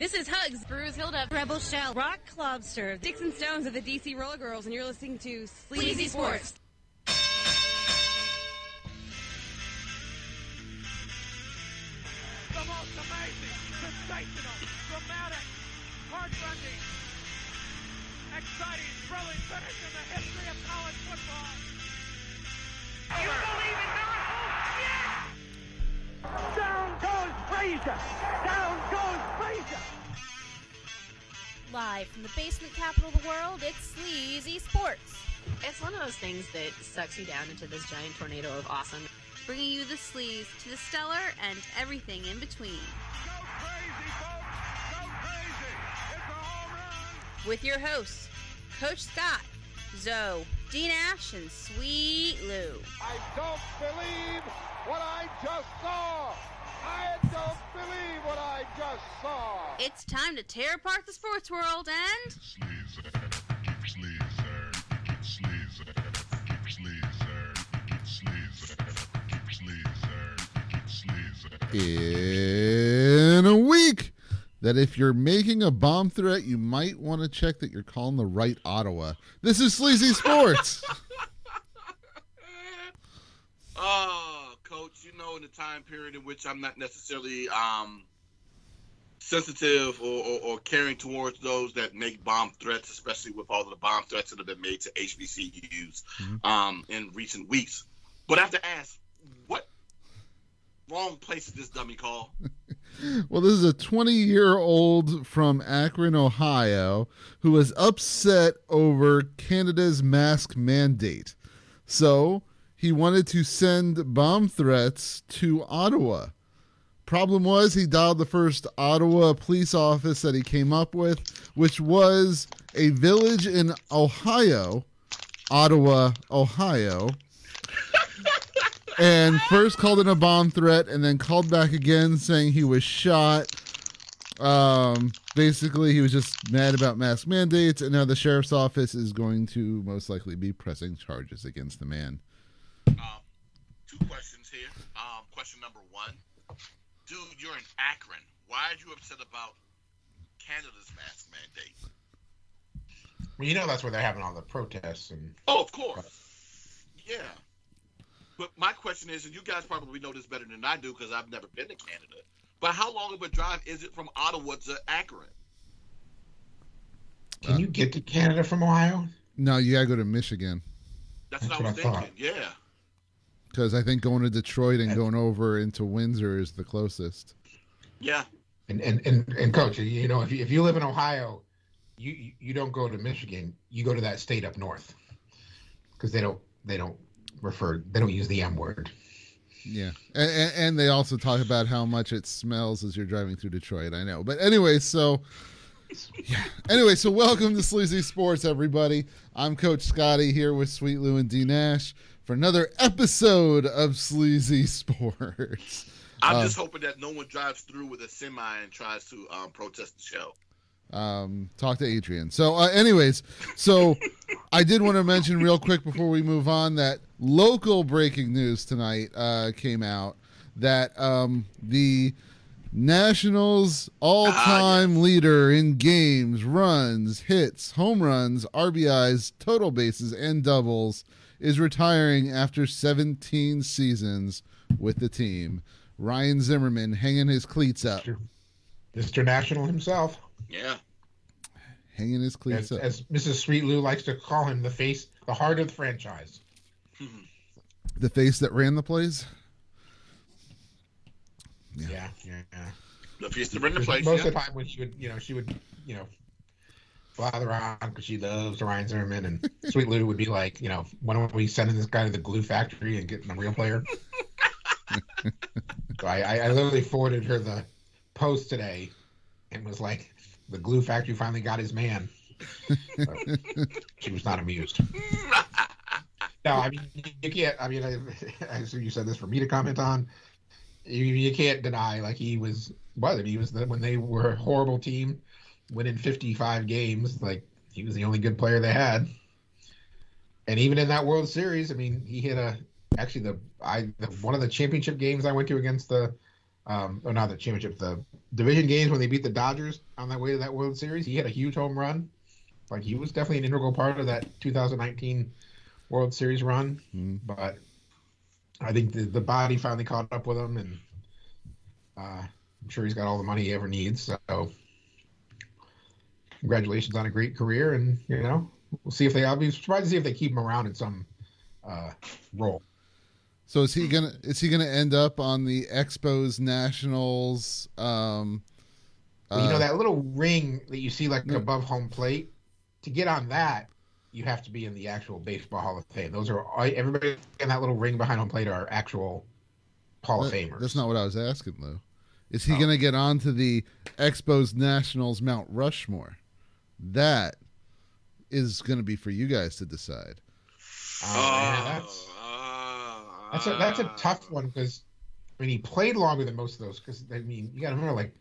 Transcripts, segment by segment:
This is Hugs, Bruce Hilda, Rebel Shell, Rock Lobster, Sticks and Stones of the DC Roller Girls, and you're listening to SLZE Sports. The most amazing, sensational, dramatic, heart-rending, exciting, thrilling finish in the history of college football. You believe in miracles? Yes! Down goes Frazier! Down goes Frazier! Live from the basement capital of the world, it's SLZE Sports. It's one of those things that sucks you down into this giant tornado of awesome, bringing you the sleaze to the stellar and everything in between. Go crazy, folks! Go crazy! It's a home run! With your hosts, Coach Scott, Zoe, Dean Ash, and Sweet Lou. I don't believe what I just saw! I don't believe what I just saw! It's time to tear apart the sports world and... In a week that if you're making a bomb threat, you might want to check that you're calling the right Ottawa. This is SLZE Sports. Coach, in the time period in which I'm not necessarily sensitive or caring towards those that make bomb threats, especially with all of the bomb threats that have been made to HBCUs in recent weeks. But I have to ask, what wrong place is this dummy call? Well, this is a 20-year-old from Akron, Ohio, who was upset over Canada's mask mandate. So he wanted to send bomb threats to Ottawa. Problem was, he dialed the first Ottawa police office that he came up with, which was a village in Ohio, Ottawa, Ohio, and first called in a bomb threat and then called back again saying he was shot. Basically, he was just mad about mask mandates, and now the sheriff's office is going to most likely be pressing charges against the man. Two questions here. Question number one. Dude, you're in Akron. Why are you upset about Canada's mask mandate? Well, that's where they're having all the protests. Oh, of course. Yeah. But my question is, and you guys probably know this better than I do because I've never been to Canada, but how long of a drive is it from Ottawa to Akron? Can you get to Canada from Ohio? No, you got to go to Michigan. That's what I was thinking, yeah. Because I think going to Detroit and going over into Windsor is the closest. Yeah. And Coach, if you live in Ohio, you don't go to Michigan. You go to that state up north because they don't use the M word. Yeah. And they also talk about how much it smells as you're driving through Detroit. I know. But anyway, so welcome to SLZE Sports, everybody. I'm Coach Scotty here with Sweet Lou and D Nash for another episode of SLZE Sports. I'm just hoping that no one drives through with a semi and tries to protest the show. Talk to Adrian. So I did want to mention real quick before we move on that local breaking news tonight came out that the Nationals all-time leader in games, runs, hits, home runs, RBIs, total bases, and doubles is retiring after 17 seasons with the team. Ryan Zimmerman hanging his cleats up. Mr. National himself. Yeah. Hanging his cleats up. As Mrs. Sweet Lou likes to call him, the heart of the franchise. The face that ran the place? Yeah. The face that ran the place, Most of the time when she would blather around because she loves Ryan Zimmerman, and Sweet Lou would be like, when are we sending this guy to the glue factory and getting a real player? So I literally forwarded her the post today and was like, the glue factory finally got his man. So she was not amused. No, I mean, you can't, I assume you said this for me to comment on. You can't deny, like, he was when they were a horrible team, winning 55 games, like, he was the only good player they had. And even in that World Series, he hit one of the championship games I went to against the or not the championship, the division games when they beat the Dodgers on that way to that World Series. He had a huge home run. Like, he was definitely an integral part of that 2019 World Series run. But I think the body finally caught up with him, and I'm sure he's got all the money he ever needs. So congratulations on a great career, and we'll see if I'll be surprised to see if they keep him around in some role. So is he gonna end up on the Expos Nationals? Well, that little ring that you see like above home plate. To get on that, you have to be in the actual Baseball Hall of Fame. Those are everybody in that little ring behind home plate are actual Hall of Famers. That's not what I was asking, Lou. Is he gonna get onto the Expos Nationals Mount Rushmore? That is gonna be for you guys to decide. That's a tough one because he played longer than most of those. Because you got to remember,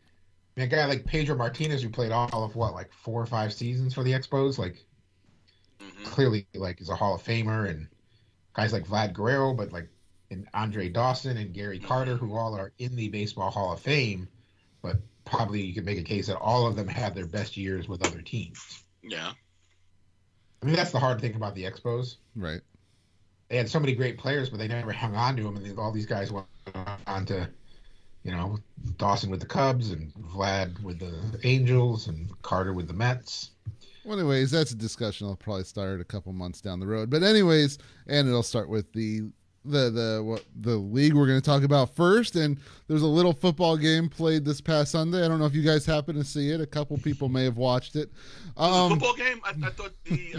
a guy like Pedro Martinez who played all of 4 or 5 seasons for the Expos, clearly is a Hall of Famer, and guys like Vlad Guerrero, and Andre Dawson and Gary Carter, who all are in the Baseball Hall of Fame, but probably you could make a case that all of them had their best years with other teams. Yeah. I mean, that's the hard thing about the Expos. Right. They had so many great players, but they never hung on to them, and all these guys went on to, Dawson with the Cubs and Vlad with the Angels and Carter with the Mets. Well, anyways, that's a discussion I'll probably start a couple months down the road. But anyways, and it'll start with the league we're going to talk about first. And there's a little football game played this past Sunday. I don't know if you guys happen to see it. A couple people may have watched it. Football game? I thought the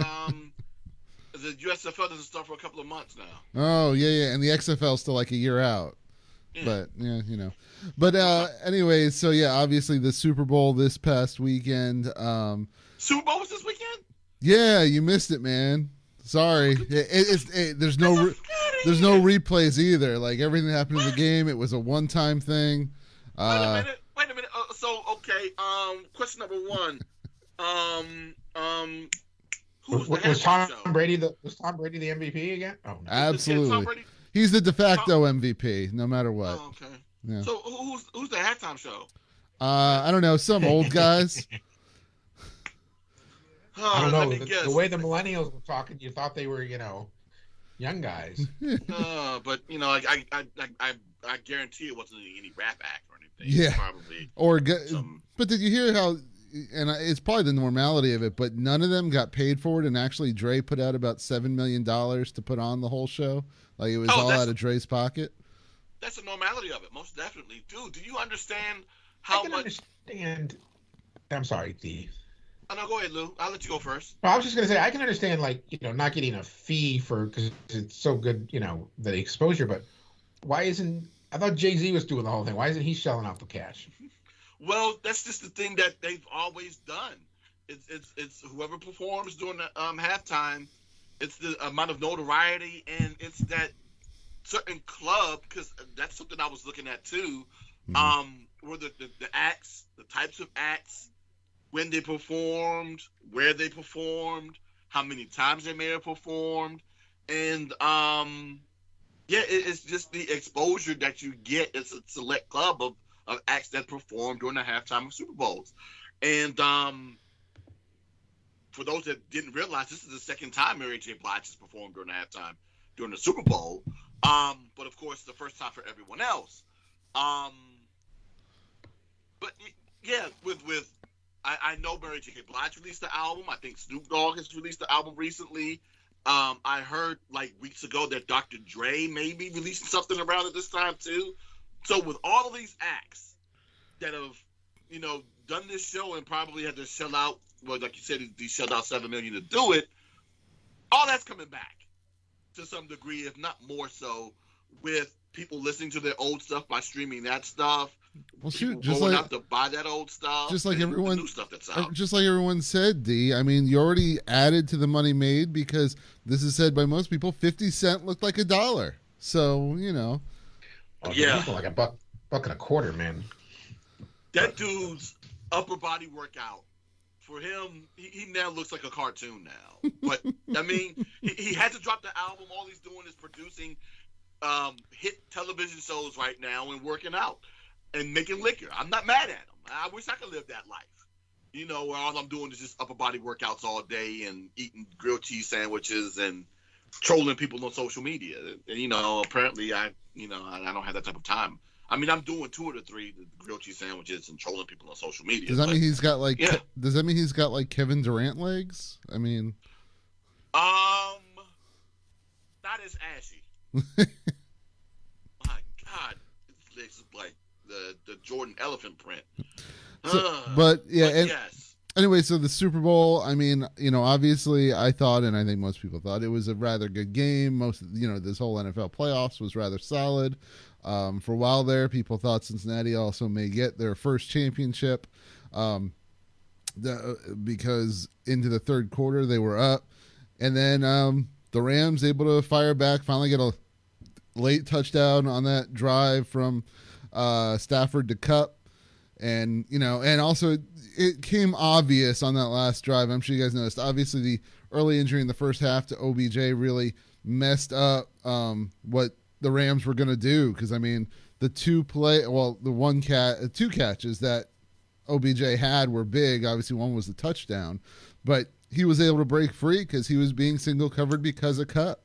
USFL doesn't start for a couple of months now. Oh, yeah. And the XFL is still a year out. Yeah. But, yeah, But anyways, so, yeah, obviously the Super Bowl this past weekend. Super Bowl was this weekend? Yeah, you missed it, man. Sorry. There's no replays either. Everything that happened in the game, it was a one-time thing. Wait a minute. Question number one. Was Tom Brady the MVP again? Oh, no. Absolutely. He's the de facto MVP, no matter what. Oh, okay. Yeah. So who's the halftime show? I don't know. Some old guys. I don't know. The way the millennials were talking, you thought they were, young guys. But I guarantee it wasn't any rap act or anything. Yeah. Probably. But did you hear how? And it's probably the normality of it, but none of them got paid for it. And actually, Dre put out about $7 million to put on the whole show. It was all out of Dre's pocket. That's the normality of it, most definitely. Dude, do you understand how much? Understand. I'm sorry, D. Oh, no, go ahead, Lou. I'll let you go first. Well, I was just going to say, I can understand, not getting a fee because it's so good, the exposure. But why isn't, I thought Jay-Z was doing the whole thing. Why isn't he shelling out the cash? Well, that's just the thing that they've always done. It's whoever performs during the halftime. It's the amount of notoriety, and it's that certain club, because that's something I was looking at too. Were the acts, the types of acts, when they performed, where they performed, how many times they may have performed, and it's just the exposure that you get. It's a select club of acts that perform during the halftime of Super Bowls. And for those that didn't realize, this is the second time Mary J. Blige has performed during the halftime during the Super Bowl. But of course, the first time for everyone else. But yeah, I know Mary J. Blige released the album. I think Snoop Dogg has released the album recently. I heard weeks ago that Dr. Dre may be releasing something around at this time too. So with all of these acts that have, done this show and probably had to shell out, well, like you said, he shelled out $7 million to do it. All that's coming back to some degree, if not more so, with people listening to their old stuff by streaming that stuff. Well, shoot, just going out to buy that old stuff. Just like everyone, new stuff that's out. Just like everyone said, D. I mean, you already added to the money made because this is said by most people. 50 cent looked like $1. So yeah, like $1 and a quarter, man. That dude's upper body workout, for him, he now looks like a cartoon now. But I mean, he had to drop the album. All he's doing is producing hit television shows right now and working out. and making liquor. I'm not mad at them. I wish I could live that life. You know, where all I'm doing is just upper body workouts all day and eating grilled cheese sandwiches and trolling people on social media. And, you know, apparently I don't have that type of time. I mean, I'm doing 2 of the 3, the grilled cheese sandwiches and trolling people on social media. Does that mean he's got like? Yeah. Does that mean he's got like Kevin Durant legs? I mean, not as ashy. My God, it's like the Jordan elephant print. So, but yes. Anyway, so the Super Bowl, I mean, you know, obviously I thought, and I think most people thought, it was a rather good game. This whole NFL playoffs was rather solid. For a while there, people thought Cincinnati also may get their first championship because into the third quarter they were up. And then the Rams able to fire back, finally get a late touchdown on that drive from Stafford to Kupp. And, you know, and also it came obvious on that last drive. I'm sure you guys noticed. Obviously, the early injury in the first half to OBJ really messed up what the Rams were going to do. Because, I mean, the two catches that OBJ had were big. Obviously, one was the touchdown. But he was able to break free because he was being single covered because of Kupp.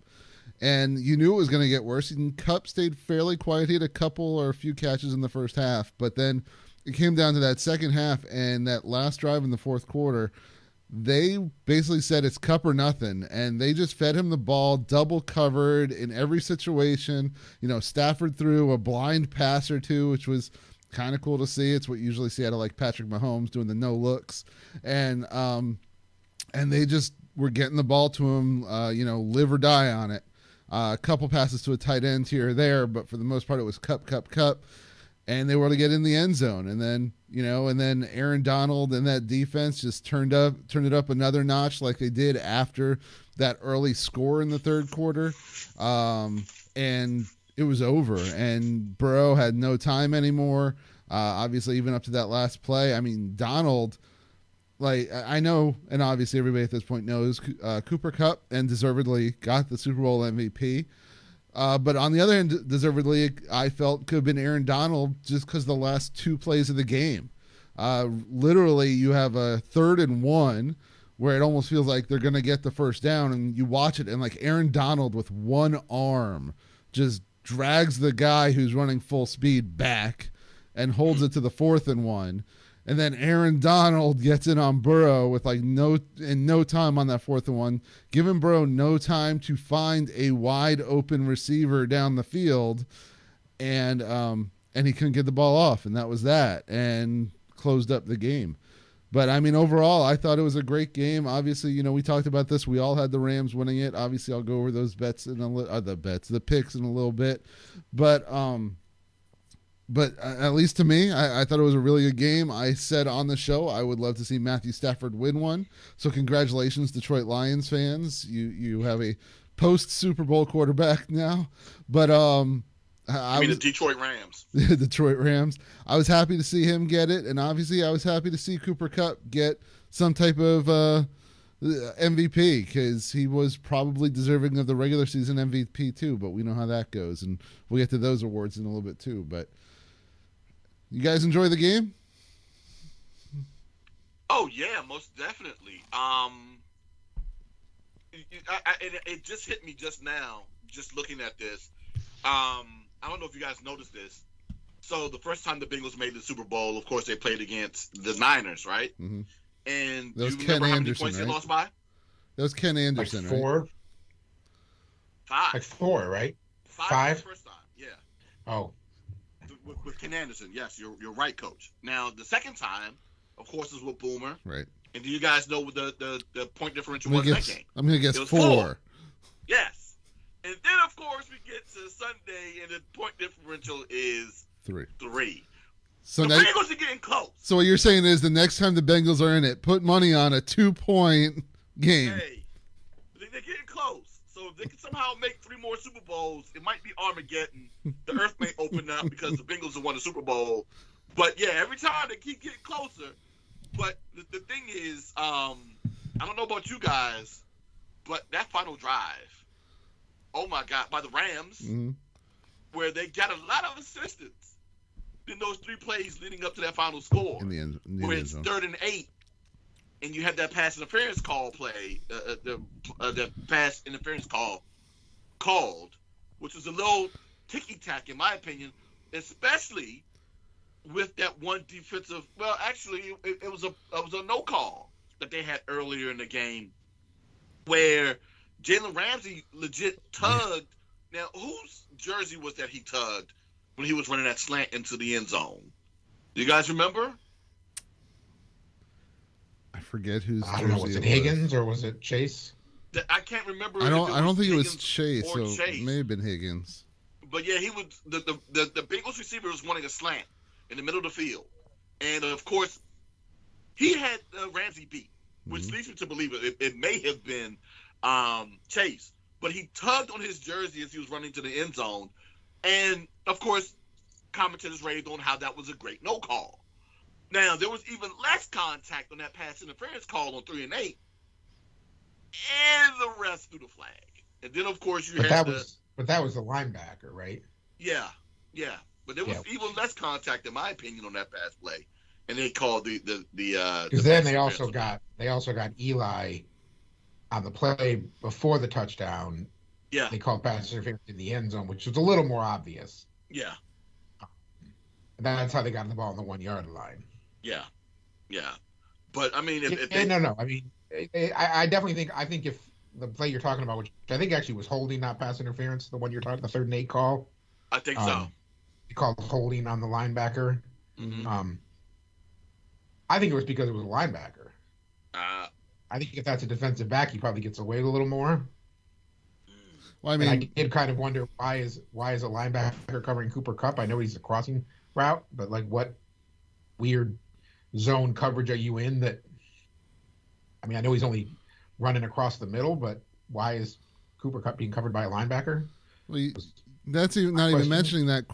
And you knew it was going to get worse. And Kupp stayed fairly quiet. He had a couple or a few catches in the first half. But then it came down to that second half and that last drive in the fourth quarter. They basically said it's Kupp or nothing, and they just fed him the ball, double covered in every situation. You know, Stafford threw a blind pass or two, which was kind of cool to see. It's what you usually see out of like Patrick Mahomes doing the no looks, and they just were getting the ball to him, live or die on it. A couple passes to a tight end here or there, but for the most part, it was Kupp. And they were able to get in the end zone. And then, Aaron Donald and that defense just turned it up another notch like they did after that early score in the third quarter. And it was over. And Burrow had no time anymore. Obviously, even up to that last play. I mean, Donald, like, I know, and obviously everybody at this point knows, Cooper Kupp and deservedly got the Super Bowl MVP. But on the other hand, deservedly, I felt could have been Aaron Donald just because the last 2 plays of the game. Literally, you have a 3rd and 1 where it almost feels like they're going to get the first down, and you watch it, and like Aaron Donald with one arm just drags the guy who's running full speed back and holds it to the 4th and 1. And then Aaron Donald gets in on Burrow with like no time on that 4th and 1, giving Burrow no time to find a wide open receiver down the field, and he couldn't get the ball off, and that was that, and closed up the game. But I mean, overall, I thought it was a great game. Obviously, we talked about this. We all had the Rams winning it. Obviously, I'll go over those bets the picks in a little bit, but at least to me, I thought it was a really good game. I said on the show I would love to see Matthew Stafford win one. So congratulations, Detroit Lions fans. You have a post-Super Bowl quarterback now. But I mean the Detroit Rams. The Detroit Rams. I was happy to see him get it, and obviously I was happy to see Cooper Kupp get some type of MVP because he was probably deserving of the regular season MVP too. But we know how that goes, and we'll get to those awards in a little bit too. But you guys enjoy the game? Oh yeah, most definitely. It just hit me just now, just looking at this. I don't know if you guys noticed this. So the first time the Bengals made the Super Bowl, of course, they played against the Niners, right? Mm-hmm. And do you remember how many points they lost by? That was Ken Anderson, like 4? Right? 5. Like 4, right? 5? The first time, yeah. Oh. With Ken Anderson, yes, you're right, Coach. Now the second time, of course, is with Boomer. Right. And do you guys know what the point differential was in that game? I'm gonna guess 4. Yes. And then of course we get to Sunday and the point differential is 3. So the Bengals are getting close. So what you're saying is the next time the Bengals are in it, put money on a 2-point game. Hey, they're getting close. So if they can somehow make 3 more Super Bowls, it might be Armageddon. The earth may open up because the Bengals have won the Super Bowl. But yeah, every time they keep getting closer. But the thing is, I don't know about you guys, but that final drive, oh my God, by the Rams, where they got a lot of assistance. then those 3 plays leading up to that final score, In the end where it's zone. 3rd and 8, and you had that pass interference call play, the pass interference called, which was a little ticky-tack in my opinion, especially with that one defensive. Well, actually, it was a no call that they had earlier in the game, where Jalen Ramsey legit tugged. Now, whose jersey was that he tugged when he was running that slant into the end zone? Do you guys remember? I forget whose. I don't know. Was it Higgins or was it Chase? I can't remember. I don't think it was Higgins Chase. or So Chase. it may have been Higgins. But yeah, he was the Bengals receiver was wanting a slant in the middle of the field, and of course, he had Ramsey beat, which leads me to believe it may have been Chase. But he tugged on his jersey as he was running to the end zone, and of course, commentators raved on how that was a great no call. Now there was even less contact on that pass interference call on 3 and 8, and the rest threw the flag. And then of course But that was the linebacker, right? Yeah. But there was even less contact, in my opinion, on that pass play, and they called the because then they also got Eli on the play before the touchdown. Yeah. They called pass interference in the end zone, which was a little more obvious. Yeah. And that's how they got the ball on the 1 yard line. Yeah. But I mean, no. I mean, I definitely think if the play you're talking about, which I think actually was holding, not pass interference, the one you're talking, the 3rd and 8 call. I think so. He called holding on the linebacker. Mm-hmm. I think it was because it was a linebacker. I think if that's a defensive back, he probably gets away with a little more. Well, I mean, and I did kind of wonder why is a linebacker covering Cooper Kupp? I know he's a crossing route, but like what weird zone coverage are you in? That I mean, I know he's only running across the middle, but why is Cooper Kupp being covered by a linebacker? Well, that's not even mentioning that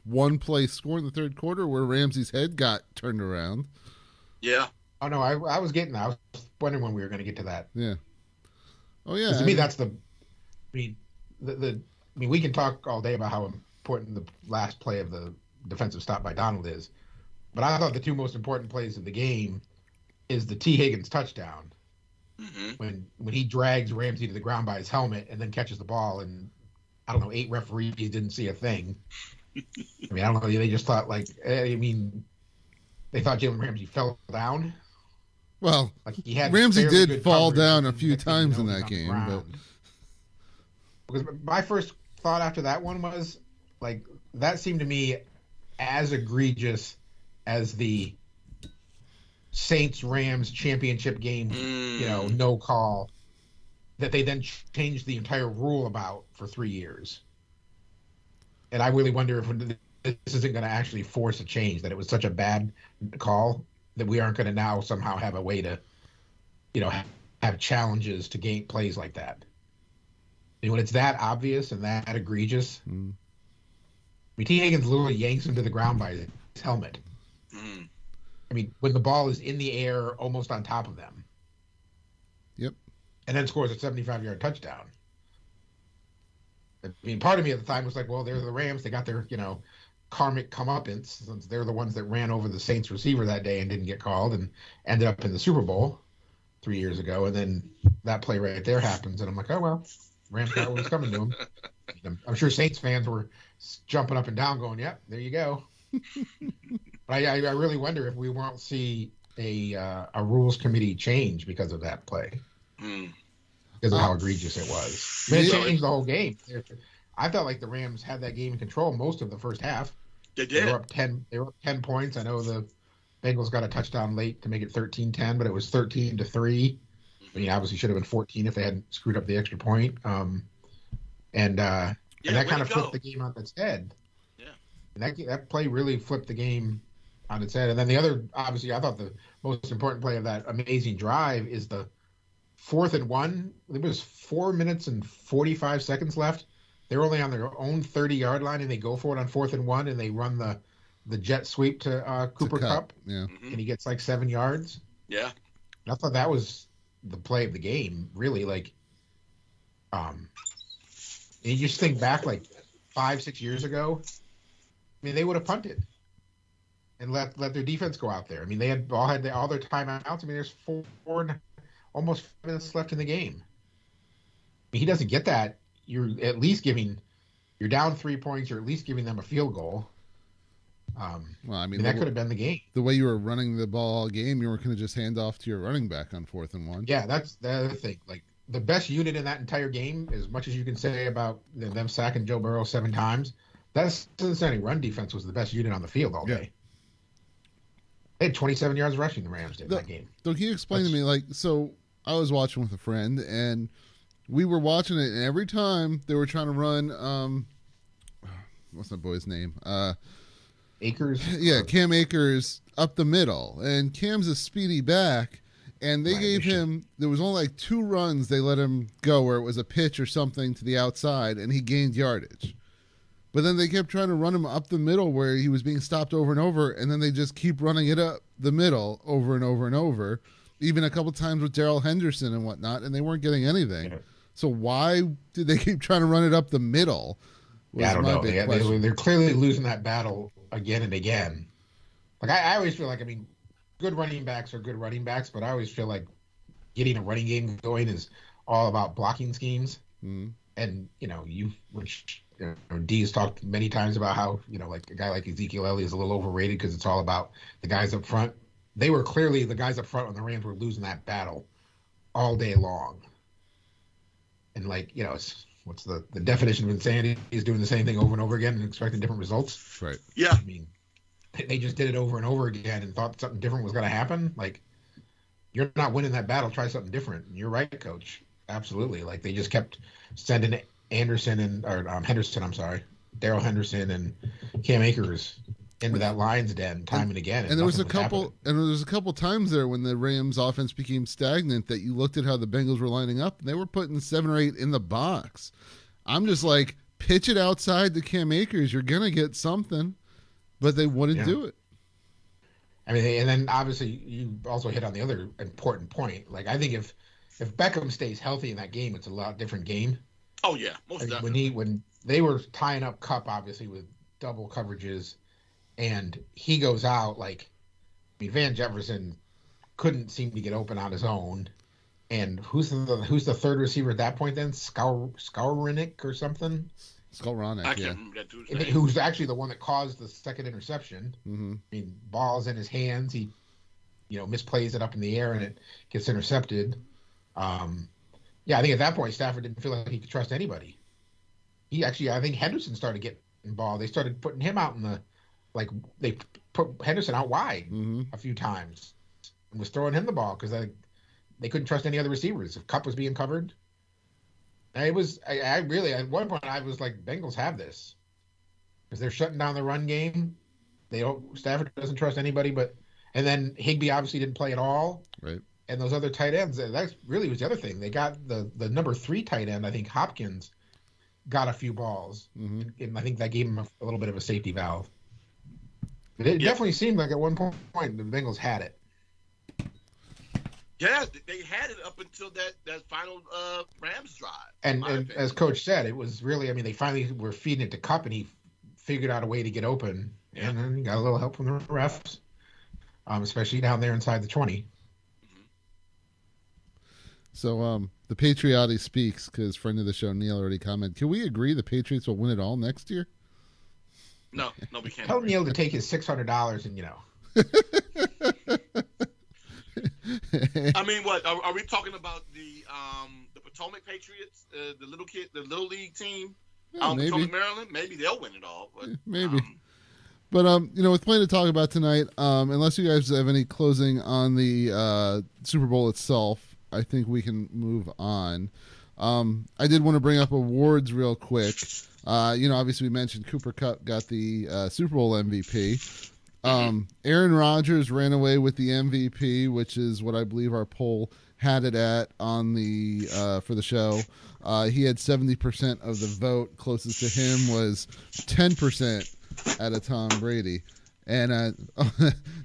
one play score in the 3rd quarter where Ramsey's head got turned around. Yeah. Oh no, I was wondering when we were going to get to that. Yeah. Oh yeah. To me, that's the. I mean, we can talk all day about how important the last play of the defensive stop by Donald is, but I thought the 2 most important plays of the game is the T. Higgins touchdown, when he drags Ramsey to the ground by his helmet and then catches the ball, and I don't know, 8 referees didn't see a thing. I mean, I don't know. They just thought they thought Jalen Ramsey fell down. Well, like he had Ramsey did good fall coverage, down a and few next thing you times know, in he's that on the game, ground. Because my first thought after that one was like that seemed to me as egregious as the Saints-Rams championship game, no call that they then changed the entire rule about for 3 years. And I really wonder if this isn't going to actually force a change, that it was such a bad call that we aren't going to now somehow have a way to, have challenges to game plays like that. And when it's that obvious and that egregious, I mean, T. Higgins literally yanks him to the ground by his helmet. I mean, when the ball is in the air almost on top of them. Yep. And then scores a 75-yard touchdown. I mean, part of me at the time was like, well, they're the Rams. They got their, karmic comeuppance, since they're the ones that ran over the Saints receiver that day and didn't get called and ended up in the Super Bowl 3 years ago. And then that play right there happens. And I'm like, oh, well, Rams got what was coming to them. I'm sure Saints fans were jumping up and down going, yep, there you go. But I really wonder if we won't see a rules committee change because of that play. Because of how egregious it was. I mean, it changed the whole game. I felt like the Rams had that game in control most of the first half. They did. They were up 10 points. I know the Bengals got a touchdown late to make it 13-10, but it was 13-3. I mean, obviously should have been 14 if they hadn't screwed up the extra point. And that kind of flipped the game on its head. Yeah. And that play really flipped the game on its head. And then the other, obviously, I thought the most important play of that amazing drive is the 4th and 1. There was 4 minutes and 45 seconds left. They're only on their own 30-yard line, and they go for it on 4th and 1, and they run the jet sweep to Cooper Kupp. Yeah. And he gets like 7 yards. Yeah. And I thought that was the play of the game, really. Like, you just think back like 5-6 years ago, mean, they would have punted and let their defense go out there. I mean, they had all their timeouts. I mean, there's almost 5 minutes left in the game. I mean, he doesn't get that. You're at least you're down 3 points. You're at least giving them a field goal. Well, I mean, that could have been the game. The way you were running the ball all game, you weren't going to just hand off to your running back on 4th and 1. Yeah, that's the other thing. Like, the best unit in that entire game, as much as you can say about them sacking Joe Burrow 7 times, that Cincinnati run defense was the best unit on the field all day. They had 27 yards rushing, the Rams did in that game. So can you explain to me, like, so I was watching with a friend, and we were watching it, and every time they were trying to run, what's that boy's name? Akers? Yeah, Cam Akers up the middle. And Cam's a speedy back, and they gave him, there was only like 2 runs they let him go where it was a pitch or something to the outside, and he gained yardage. But then they kept trying to run him up the middle where he was being stopped over and over, and then they just keep running it up the middle over and over and over, even a couple times with Darrell Henderson and whatnot, and they weren't getting anything. Yeah. So why did they keep trying to run it up the middle? Yeah, I don't know. They're clearly losing that battle again and again. Like, I always feel like, I mean, good running backs are good running backs, but I always feel like getting a running game going is all about blocking schemes. Mm-hmm. And, Dee's talked many times about how, like a guy like Ezekiel Elliott is a little overrated because it's all about the guys up front. They were clearly, the guys up front on the Rams were losing that battle all day long. And what's the definition of insanity is doing the same thing over and over again and expecting different results. Right. Yeah. I mean, they just did it over and over again and thought something different was going to happen. Like, you're not winning that battle. Try something different. And you're right, Coach. Absolutely. Like, they just kept sending Henderson, Darrell Henderson and Cam Akers into that Lions den time and again. And there was a couple times there when the Rams offense became stagnant that you looked at how the Bengals were lining up and they were putting 7 or 8 in the box. I'm just like, pitch it outside to Cam Akers. You're going to get something, but they wouldn't do it. I mean, and then obviously you also hit on the other important point. Like, I think if Beckham stays healthy in that game, it's a lot different game. Oh yeah, most definitely. When they were tying up Kupp, obviously with double coverages, and he goes out, Van Jefferson couldn't seem to get open on his own. And who's the third receiver at that point then? Skowronek or something? Skowronek, I can't remember that dude's name. Who's actually the one that caused the second interception. Mm-hmm. I mean, ball's in his hands. He, misplays it up in the air and it gets intercepted. I think at that point Stafford didn't feel like he could trust anybody. I think Henderson started getting involved. They started putting him out they put Henderson out wide a few times and was throwing him the ball because they couldn't trust any other receivers. If Kupp was being covered, I really, at one point I was like, Bengals have this because they're shutting down the run game. Stafford doesn't trust anybody, and then Higbee obviously didn't play at all. Right. And those other tight ends, that really was the other thing. They got the number 3 tight end, I think Hopkins, got a few balls. Mm-hmm. And I think that gave him a little bit of a safety valve. But it definitely seemed like at one point the Bengals had it. Yeah, they had it up until that final Rams drive. And as Coach said, it was really, they finally were feeding it to Kupp, and he figured out a way to get open. Yeah. And then he got a little help from the refs, especially down there inside the 20. So the Patriotti speaks because friend of the show Neil already commented. Can we agree the Patriots will win it all next year? No, we can't. Tell Neil to take his $600 and I mean, what are we talking about? The Potomac Patriots, the little league team, maybe. Potomac, Maryland. Maybe they'll win it all. But, maybe. But with plenty to talk about tonight, unless you guys have any closing on the Super Bowl itself, I think we can move on. I did want to bring up awards real quick. Obviously we mentioned Cooper Kupp got the Super Bowl MVP. Aaron Rodgers ran away with the MVP, which is what I believe our poll had it at on the for the show. He had 70% of the vote. Closest to him was 10% out of Tom Brady. And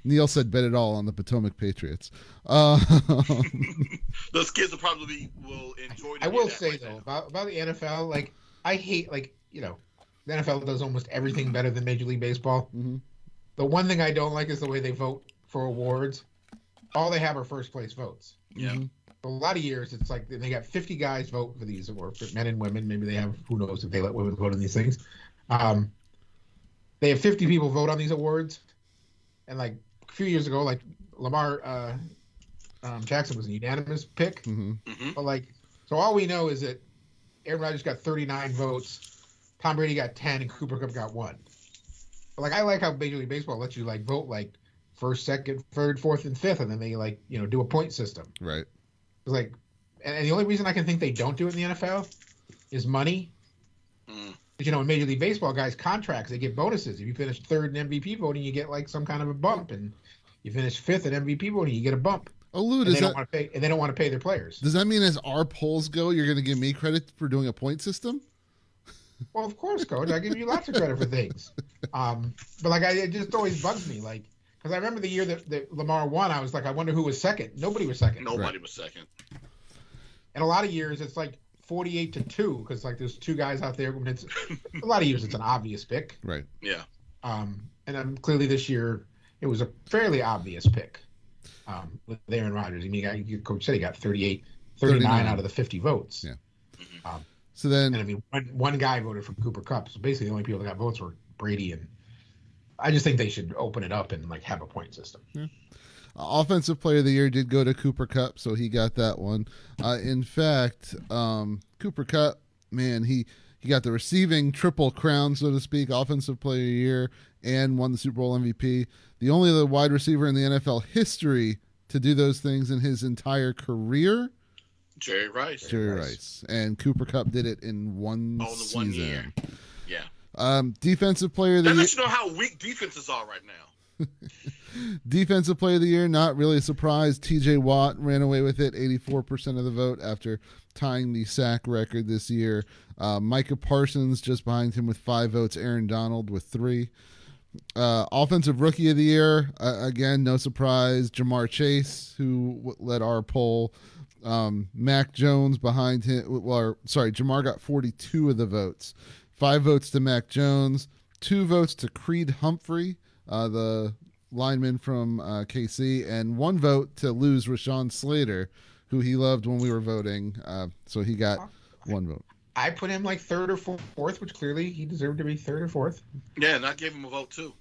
Neil said bet it all on the Potomac Patriots. Those kids will enjoy it. I will say, though, about the NFL, I hate, the NFL does almost everything better than Major League Baseball. Mm-hmm. The one thing I don't like is the way they vote for awards. All they have are first place votes. Yeah. Mm-hmm. A lot of years, it's like they got 50 guys vote for these, or for men and women. Maybe they have, who knows if they let women vote on these things. They have 50 people vote on these awards. And like a few years ago, like Lamar Jackson was a unanimous pick. Mm-hmm. Mm-hmm. But like, so all we know is that Aaron Rodgers got 39 votes, Tom Brady got 10, and Cooper Kupp got 1. But like, I like how Major League Baseball lets you like vote like first, second, third, fourth, and fifth, and then they like, you know, do a point system. Right. It's like, and the only reason I can think they don't do it in the NFL is money. Because, you know, in Major League Baseball, guys' contracts, they get bonuses. If you finish third in MVP voting, you get like some kind of a bump, and you finish fifth in MVP voting, you get a bump. Oh, Lou, And they don't want to pay their players. does that mean as our polls go, you're going to give me credit for doing a point system? Well, of course, Coach. I give you lots of credit for things. But like, it just always bugs me, like, because I remember the year that Lamar won, I was like, I wonder who was second. Nobody was second. Nobody was second. And a lot of years, it's like 48-2, because like there's two guys out there. When it's a lot of years, it's an obvious pick. Right. Yeah. And then clearly this year, it was a fairly obvious pick with Aaron Rodgers. I mean, your coach said he got 39 out of the 50 votes. Yeah. So then, and I mean, one guy voted for Cooper Kupp. So basically, the only people that got votes were Brady, and I just think they should open it up and like have a point system. Yeah. Offensive Player of the Year did go to Cooper Kupp, so he got that one. In fact, Cooper Kupp, man, he got the receiving triple crown, so to speak, Offensive Player of the Year, and won the Super Bowl MVP. The only other wide receiver in the NFL history to do those things in his entire career, Jerry Rice. Jerry Rice. And Cooper Kupp did it in one season. 1 year. Yeah. Defensive Player of the That Year. lets you know how weak defenses are right now. Defensive Player of the Year, not really a surprise. TJ Watt ran away with it, 84% of the vote after tying the sack record this year. Micah Parsons just behind him with 5 votes. Aaron Donald with 3. Offensive Rookie of the Year, again, no surprise. Jamar Chase, who led our poll. Mac Jones behind him. Jamar got 42 of the votes. 5 votes to Mac Jones. 2 votes to Creed Humphrey, the lineman from KC, and 1 vote to lose Rashawn Slater, who he loved when we were voting. So he got 1 vote. I put him like 3rd or 4th, which clearly he deserved to be 3rd or 4th. Yeah, and I gave him a vote too.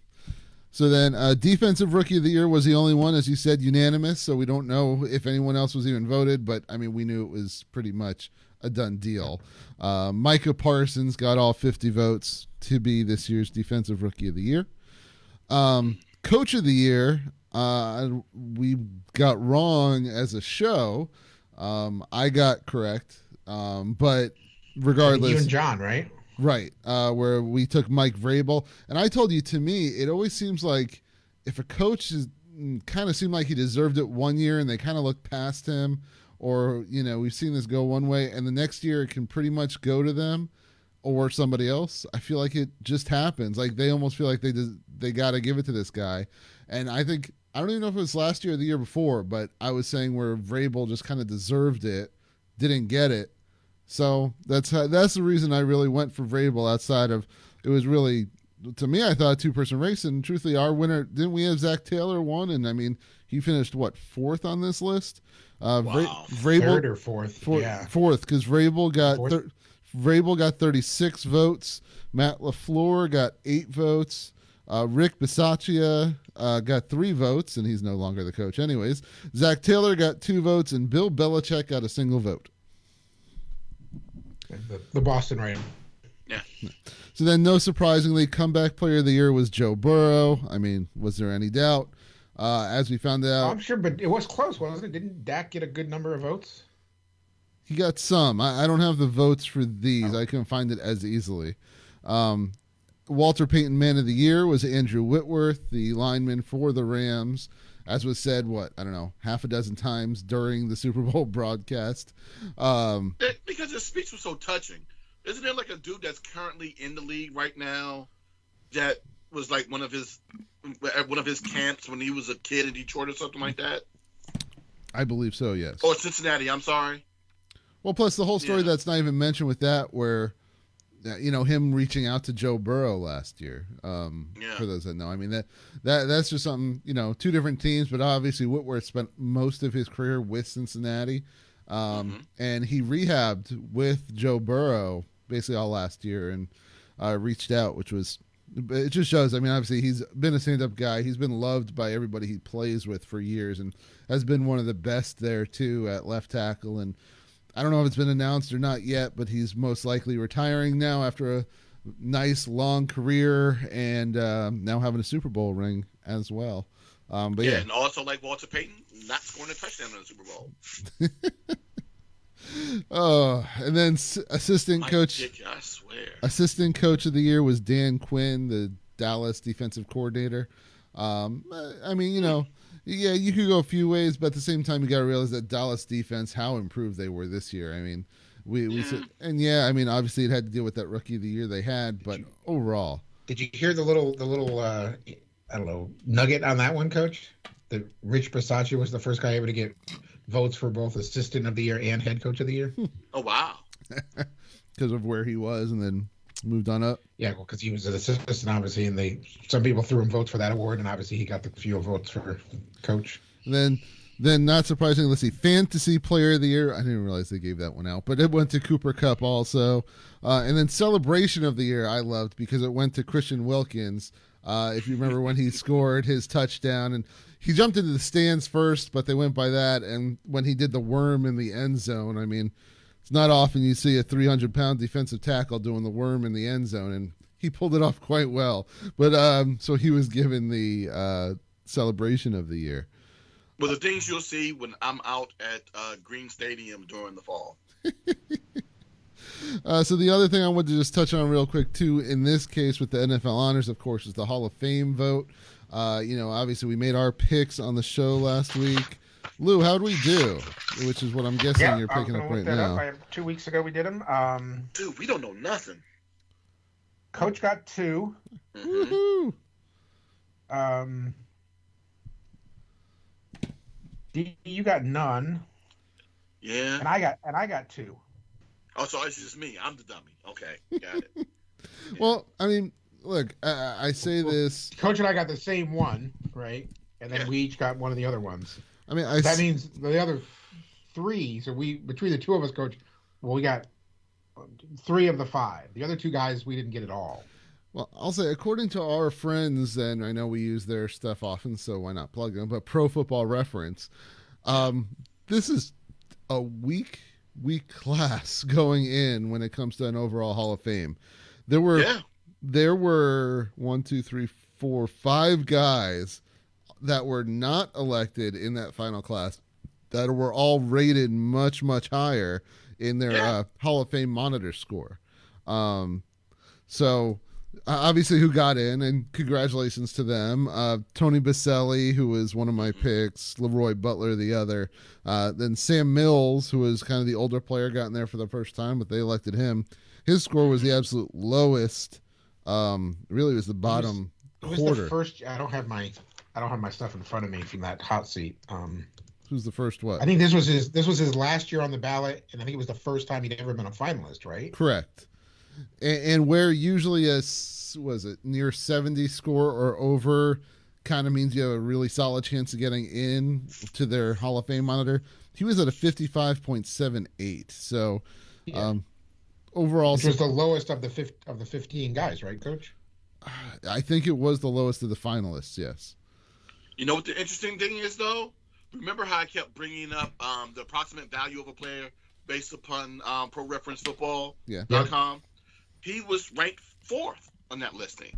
So then Defensive Rookie of the Year was the only one, as you said, unanimous. So we don't know if anyone else was even voted, but I mean, we knew it was pretty much a done deal. Micah Parsons got all 50 votes to be this year's Defensive Rookie of the Year. Coach of the Year, we got wrong as a show. I got correct, but regardless, You and John, right? right? Where we took Mike Vrabel, and I told you, to me, it always seems like if a coach is kind of seemed like he deserved it one year, and they kind of looked past him, or we've seen this go one way, and the next year it can pretty much go to them or somebody else. I feel like it just happens. Like they almost feel like they got to give it to this guy. And I think, I don't even know if it was last year or the year before, but I was saying where Vrabel just kind of deserved it, didn't get it. So that's the reason I really went for Vrabel. Outside of, it was really, to me, I thought a 2-person race. And truthfully, our winner, didn't we have Zach Taylor won? And I mean, he finished 4th on this list. Wow. Vrabel, 3rd or 4th. Yeah. 4th, because Vrabel got Fourth. Vrabel got 36 votes. Matt LaFleur got 8 votes. Rick Bisaccia got 3 votes, and he's no longer the coach anyways. Zach Taylor got 2 votes, and Bill Belichick got a single vote. The Boston Ram. Yeah. So then, no surprisingly, comeback player of the year was Joe Burrow. I mean, was there any doubt? As we found out, I'm sure, but it was close, wasn't it? Didn't Dak get a good number of votes? he got some. I don't have the votes for these. I couldn't find it as easily. Walter Payton Man of the Year was Andrew Whitworth, the lineman for the Rams, as was said, half a dozen times during the Super Bowl broadcast. Because his speech was so touching. Isn't there like a dude that's currently in the league right now that was like one of his camps when he was a kid in Detroit or something like that? I believe so, yes. Or Cincinnati, I'm sorry. Well, plus the whole story that's not even mentioned with that, where him reaching out to Joe Burrow last year. For those that know, I mean that's just something. Two different teams, but obviously Whitworth spent most of his career with Cincinnati, and he rehabbed with Joe Burrow basically all last year and reached out, which was. It just shows. I mean, obviously he's been a stand-up guy. He's been loved by everybody he plays with for years, and has been one of the best there too at left tackle. And I don't know if it's been announced or not yet, but he's most likely retiring now after a nice long career and now having a Super Bowl ring as well. But and also like Walter Payton, not scoring a touchdown in the Super Bowl. And then assistant coach of the year was Dan Quinn, the Dallas defensive coordinator. I mean, you could go a few ways, but at the same time, you got to realize that Dallas defense, how improved they were this year. I mean, I mean, obviously it had to deal with that rookie of the year they had, but overall. Did you hear the little I don't know, nugget on that one, Coach? That Rich Bisaccia was the first guy ever to get votes for both assistant of the year and head coach of the year. Oh, wow. Because of where he was and then moved on up. Yeah, well, because he was an assistant, obviously, and some people threw him votes for that award, and obviously he got the few votes for coach. And then not surprisingly, let's see, fantasy player of the year. I didn't realize they gave that one out, but it went to Cooper Kupp also. And then celebration of the year I loved because it went to Christian Wilkins. If you remember when he scored his touchdown, and he jumped into the stands first, but they went by that. And when he did the worm in the end zone, I mean, it's not often you see a 300-pound defensive tackle doing the worm in the end zone, and he pulled it off quite well. But so he was given the celebration of the year. Well, the things you'll see when I'm out at Green Stadium during the fall. So the other thing I wanted to just touch on real quick too, in this case with the NFL honors, of course, is the Hall of Fame vote. Obviously we made our picks on the show last week. Lou, how'd we do? Which is what I'm guessing you're picking up right now. 2 weeks ago we did them. Dude, we don't know nothing. Coach got 2. Woohoo! You got none. Yeah. And I got 2. Oh, so it's just me. I'm the dummy. Okay, got it. Yeah. Well, I mean, look, I say this. Coach and I got the same one, right? And then we each got one of the other ones. I mean, that means the other 3. So between the 2 of us, Coach, we got 3 of the 5. The other 2 guys, we didn't get it all. Well, I'll say, according to our friends, and I know we use their stuff often, so why not plug them? But Pro Football Reference, this is a weak class going in when it comes to an overall Hall of Fame. There were 1, 2, 3, 4, 5 guys that were not elected in that final class that were all rated much, much higher in their Hall of Fame monitor score. So obviously who got in, and congratulations to them. Tony Baselli, who was one of my picks, Leroy Butler the other, then Sam Mills, who was kind of the older player, got in there for the first time, but they elected him. His score was the absolute lowest. Really was the bottom quarter. Who's the first? I don't have my stuff in front of me from that hot seat. Who's the first what? I think this was his last year on the ballot, and I think it was the first time he'd ever been a finalist, right? Correct. And where usually near 70 score or over kind of means you have a really solid chance of getting in to their Hall of Fame monitor. He was at a 55.78. So overall, which was the lowest of the 15 guys, right, Coach? I think it was the lowest of the finalists. Yes. You know what the interesting thing is, though? Remember how I kept bringing up the approximate value of a player based upon ProReferenceFootball.com? Yeah. He was ranked 4th on that listing.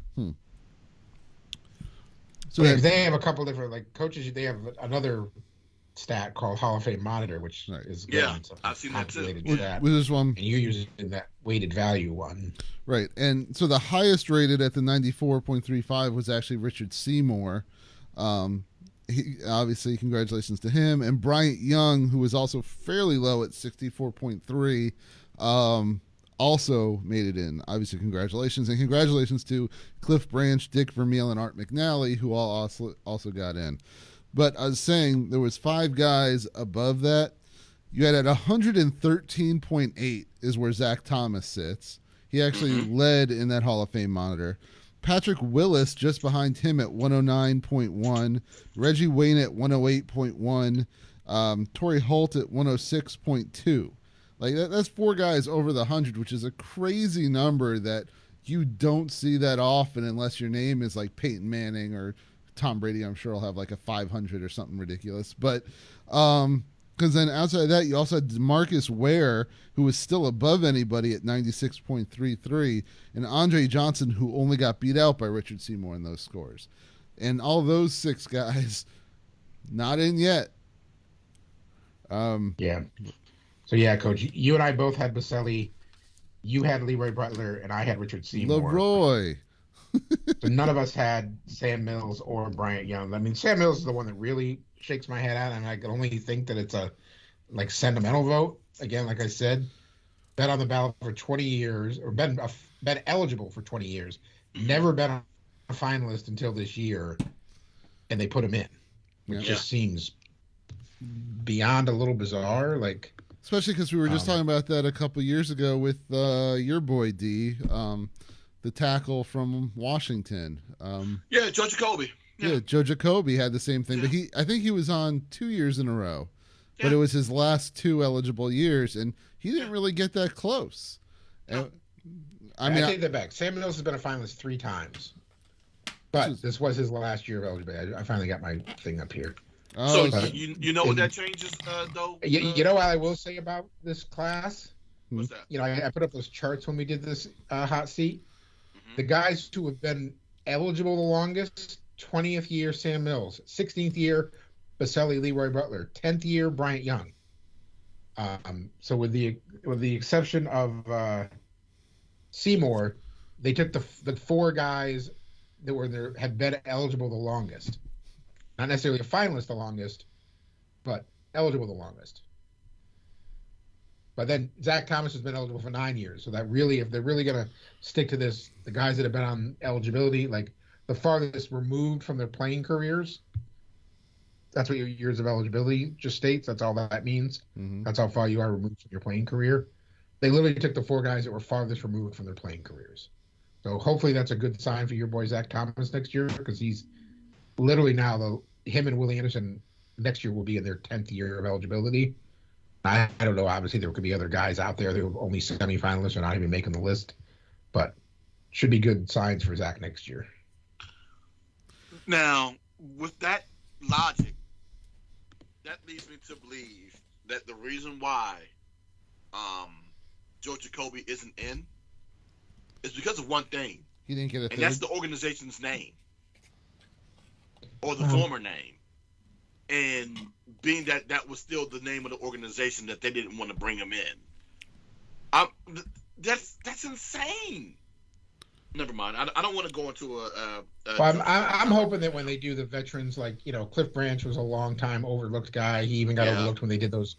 So they have a couple different coaches. They have another stat called Hall of Fame Monitor, which is good. Yeah, I've seen that too. With this one, and you're using that weighted value one, right? And so the highest rated at the 94.35 was actually Richard Seymour. He, obviously, congratulations to him, and Bryant Young, who was also fairly low at 64.3. Also made it in. Obviously, congratulations. And congratulations to Cliff Branch, Dick Vermeil, and Art McNally, who all also got in. But I was saying there was 5 guys above that. You had at 113.8 is where Zach Thomas sits. He actually led in that Hall of Fame monitor. Patrick Willis just behind him at 109.1. Reggie Wayne at 108.1. Torrey Holt at 106.2. Like that's 4 guys over the 100, which is a crazy number that you don't see that often unless your name is like Peyton Manning or Tom Brady. I'm sure will have like a 500 or something ridiculous. But because then outside of that, you also had DeMarcus Ware, who was still above anybody at 96.33, and Andre Johnson, who only got beat out by Richard Seymour in those scores. And all those 6 guys not in yet. Yeah. So, yeah, Coach, you and I both had Baselli. You had Leroy Butler, and I had Richard Seymour. Leroy. So none of us had Sam Mills or Bryant Young. I mean, Sam Mills is the one that really shakes my head out, and I can only think that it's a sentimental vote. Again, like I said, been on the ballot for 20 years, or been eligible for 20 years, never been a finalist until this year, and they put him in, which just seems beyond a little bizarre. Like, especially because we were just talking about that a couple years ago with your boy D, the tackle from Washington. Joe Jacoby. Yeah, Joe Jacoby had the same thing, but I think he was on 2 years in a row, but it was his last 2 eligible years, and he didn't really get that close. I take that back. Sam Mills has been a finalist 3 times, but this was his last year of eligibility. I finally got my thing up here. So you know what that changes, though? You know what I will say about this class? What's that? You know, I put up those charts when we did this hot seat. The guys who have been eligible the longest: 20th year Sam Mills, 16th year Baselli, Leroy Butler, 10th year Bryant Young. So with the exception of Seymour, they took the 4 guys that had been eligible the longest. Not necessarily a finalist the longest, but eligible the longest. But then Zach Thomas has been eligible for 9 years. So that really, if they're really going to stick to this, the guys that have been on eligibility, like the farthest removed from their playing careers, that's what your years of eligibility just states. That's all that means. Mm-hmm. That's how far you are removed from your playing career. They literally took the 4 guys that were farthest removed from their playing careers. So hopefully that's a good sign for your boy Zach Thomas next year, because he's literally now him and Willie Anderson next year will be in their 10th year of eligibility. I don't know. Obviously, there could be other guys out there that are only semifinalists or not even making the list, but should be good signs for Zach next year. Now, with that logic, that leads me to believe that the reason why Joe Jacoby isn't in is because of one thing. He didn't get a and that's the organization's name or the former name. And being that was still the name of the organization, that they didn't want to bring him in. That's insane. Never mind. I don't want to go into I'm hoping that when they do the veterans, like, you know, Cliff Branch was a long time overlooked guy. He even got overlooked when they did those,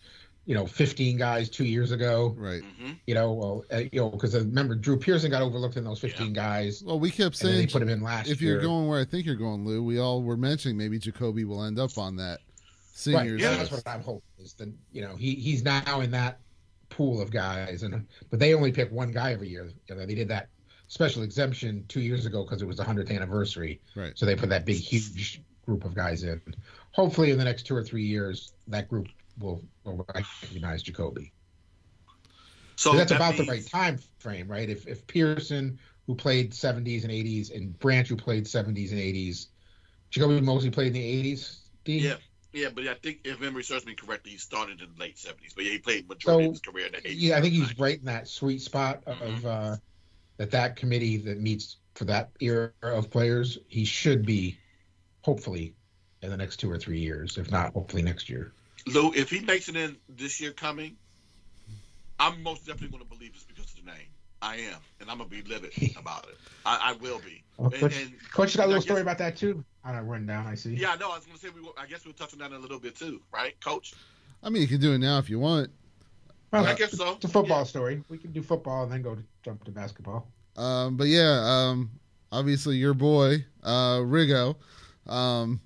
15 guys 2 years ago. Right. Mm-hmm. Because remember Drew Pearson got overlooked in those 15 guys. Well, we kept saying they put him in last year. If you're going where I think you're going, Lou, we all were mentioning maybe Jacoby will end up on that seniors. Right. Yeah, that's what I'm hoping is that he's now in that pool of guys, but they only pick one guy every year. They did that special exemption 2 years ago because it was the 100th anniversary. Right. So they put that big, huge group of guys in. Hopefully, in the next 2 or 3 years, that group will recognize Jacoby. So that's about the right time frame, right? If Pearson, who played 70s and 80s, and Branch, who played 70s and 80s, Jacoby mostly played in the 80s. Yeah, but I think if memory serves me correctly, he started in the late 70s. But he played majority of his career in the 80s. Yeah, I think he's right in that sweet spot of that committee that meets for that era of players. He should be, hopefully, in the next 2 or 3 years. If not, hopefully next year. Lou, if he makes it in this year coming, I'm most definitely going to believe it's because of the name. I am, and I'm going to be livid about it. I will be. Well, Coach got a little story about that too. On a rundown, I see. Yeah, no, I was going to say I guess we'll touch on that in a little bit too, right, Coach? I mean, you can do it now if you want. Well, I guess so. It's a football story. We can do football and then jump to basketball. But yeah, obviously your boy Rigo, on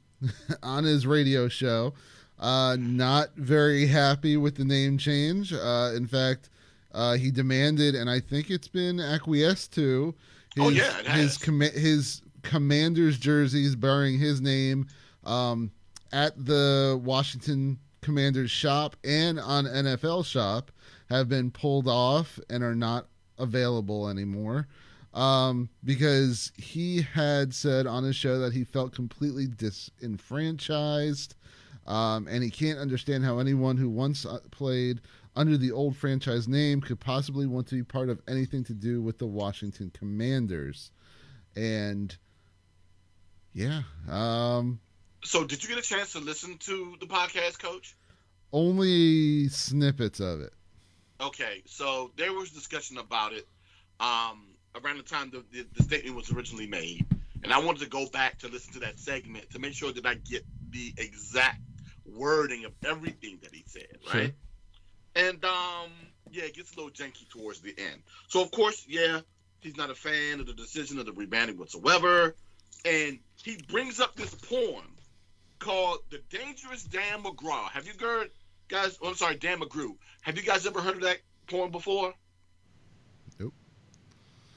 his radio show, not very happy with the name change. In fact, He demanded, and I think it's been acquiesced to, his Commanders jerseys bearing his name at the Washington Commanders shop and on NFL shop have been pulled off and are not available anymore, because he had said on his show that he felt completely disenfranchised, and he can't understand how anyone who once played under the old franchise name could possibly want to be part of anything to do with the Washington Commanders. And yeah. So did you get a chance to listen to the podcast, Coach? Only snippets of it. Okay, so there was discussion about it around the time the statement was originally made. And I wanted to go back to listen to that segment to make sure that I get the exact wording of everything that he said, right? Sure. And, it gets a little janky towards the end. So, of course, he's not a fan of the decision of the rebranding whatsoever. And he brings up this poem called The Dangerous Dan McGraw. Have you heard, guys? Oh, I'm sorry, Dan McGrew. Have you guys ever heard of that poem before? Nope.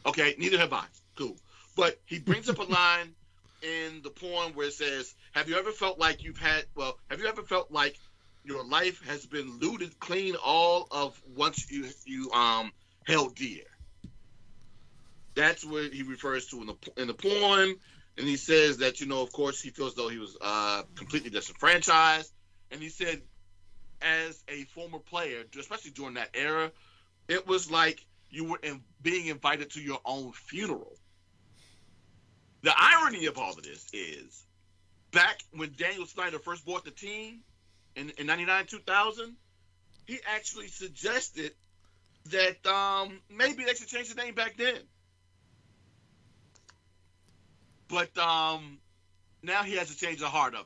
Okay, neither have I. Cool. But he brings up a line in the poem where it says, have you ever felt like your life has been looted clean all of once you held dear? That's what he refers to in the poem. And he says that, of course, he feels though he was completely disenfranchised. And he said, as a former player, especially during that era, it was like you were being invited to your own funeral. The irony of all of this is, back when Daniel Snyder first bought the team in 99-2000, he actually suggested that maybe they should change the name back then. But now he has to change the heart of,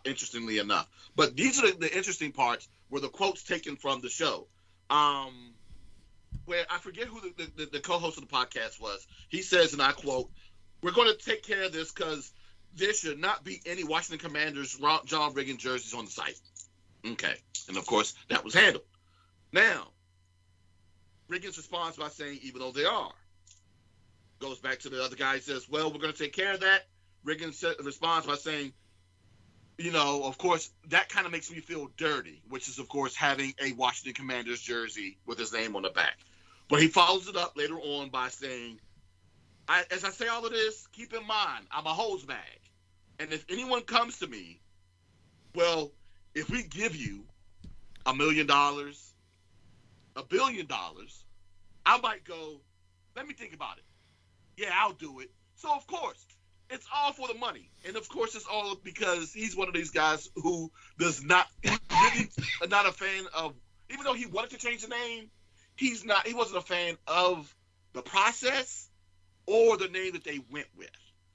interestingly enough. But these are the interesting parts were the quotes taken from the show. Where I forget who the co-host of the podcast was. He says, and I quote, "We're going to take care of this because there should not be any Washington Commanders John Riggins jerseys on the site." Okay. And, of course, that was handled. Now, Riggins responds by saying, even though they are. Goes back to the other guy. He says, well, we're going to take care of that. Riggins responds by saying, of course, that kind of makes me feel dirty, which is, of course, having a Washington Commanders jersey with his name on the back. But he follows it up later on by saying, as I say all of this, keep in mind, I'm a hose bag. And if anyone comes to me, well, if we give you $1 million, $1 billion, I might go, let me think about it. Yeah, I'll do it. So, of course, it's all for the money. And, of course, it's all because he's one of these guys who does not, really not a fan of, even though he wanted to change the name, he wasn't a fan of the process or the name that they went with.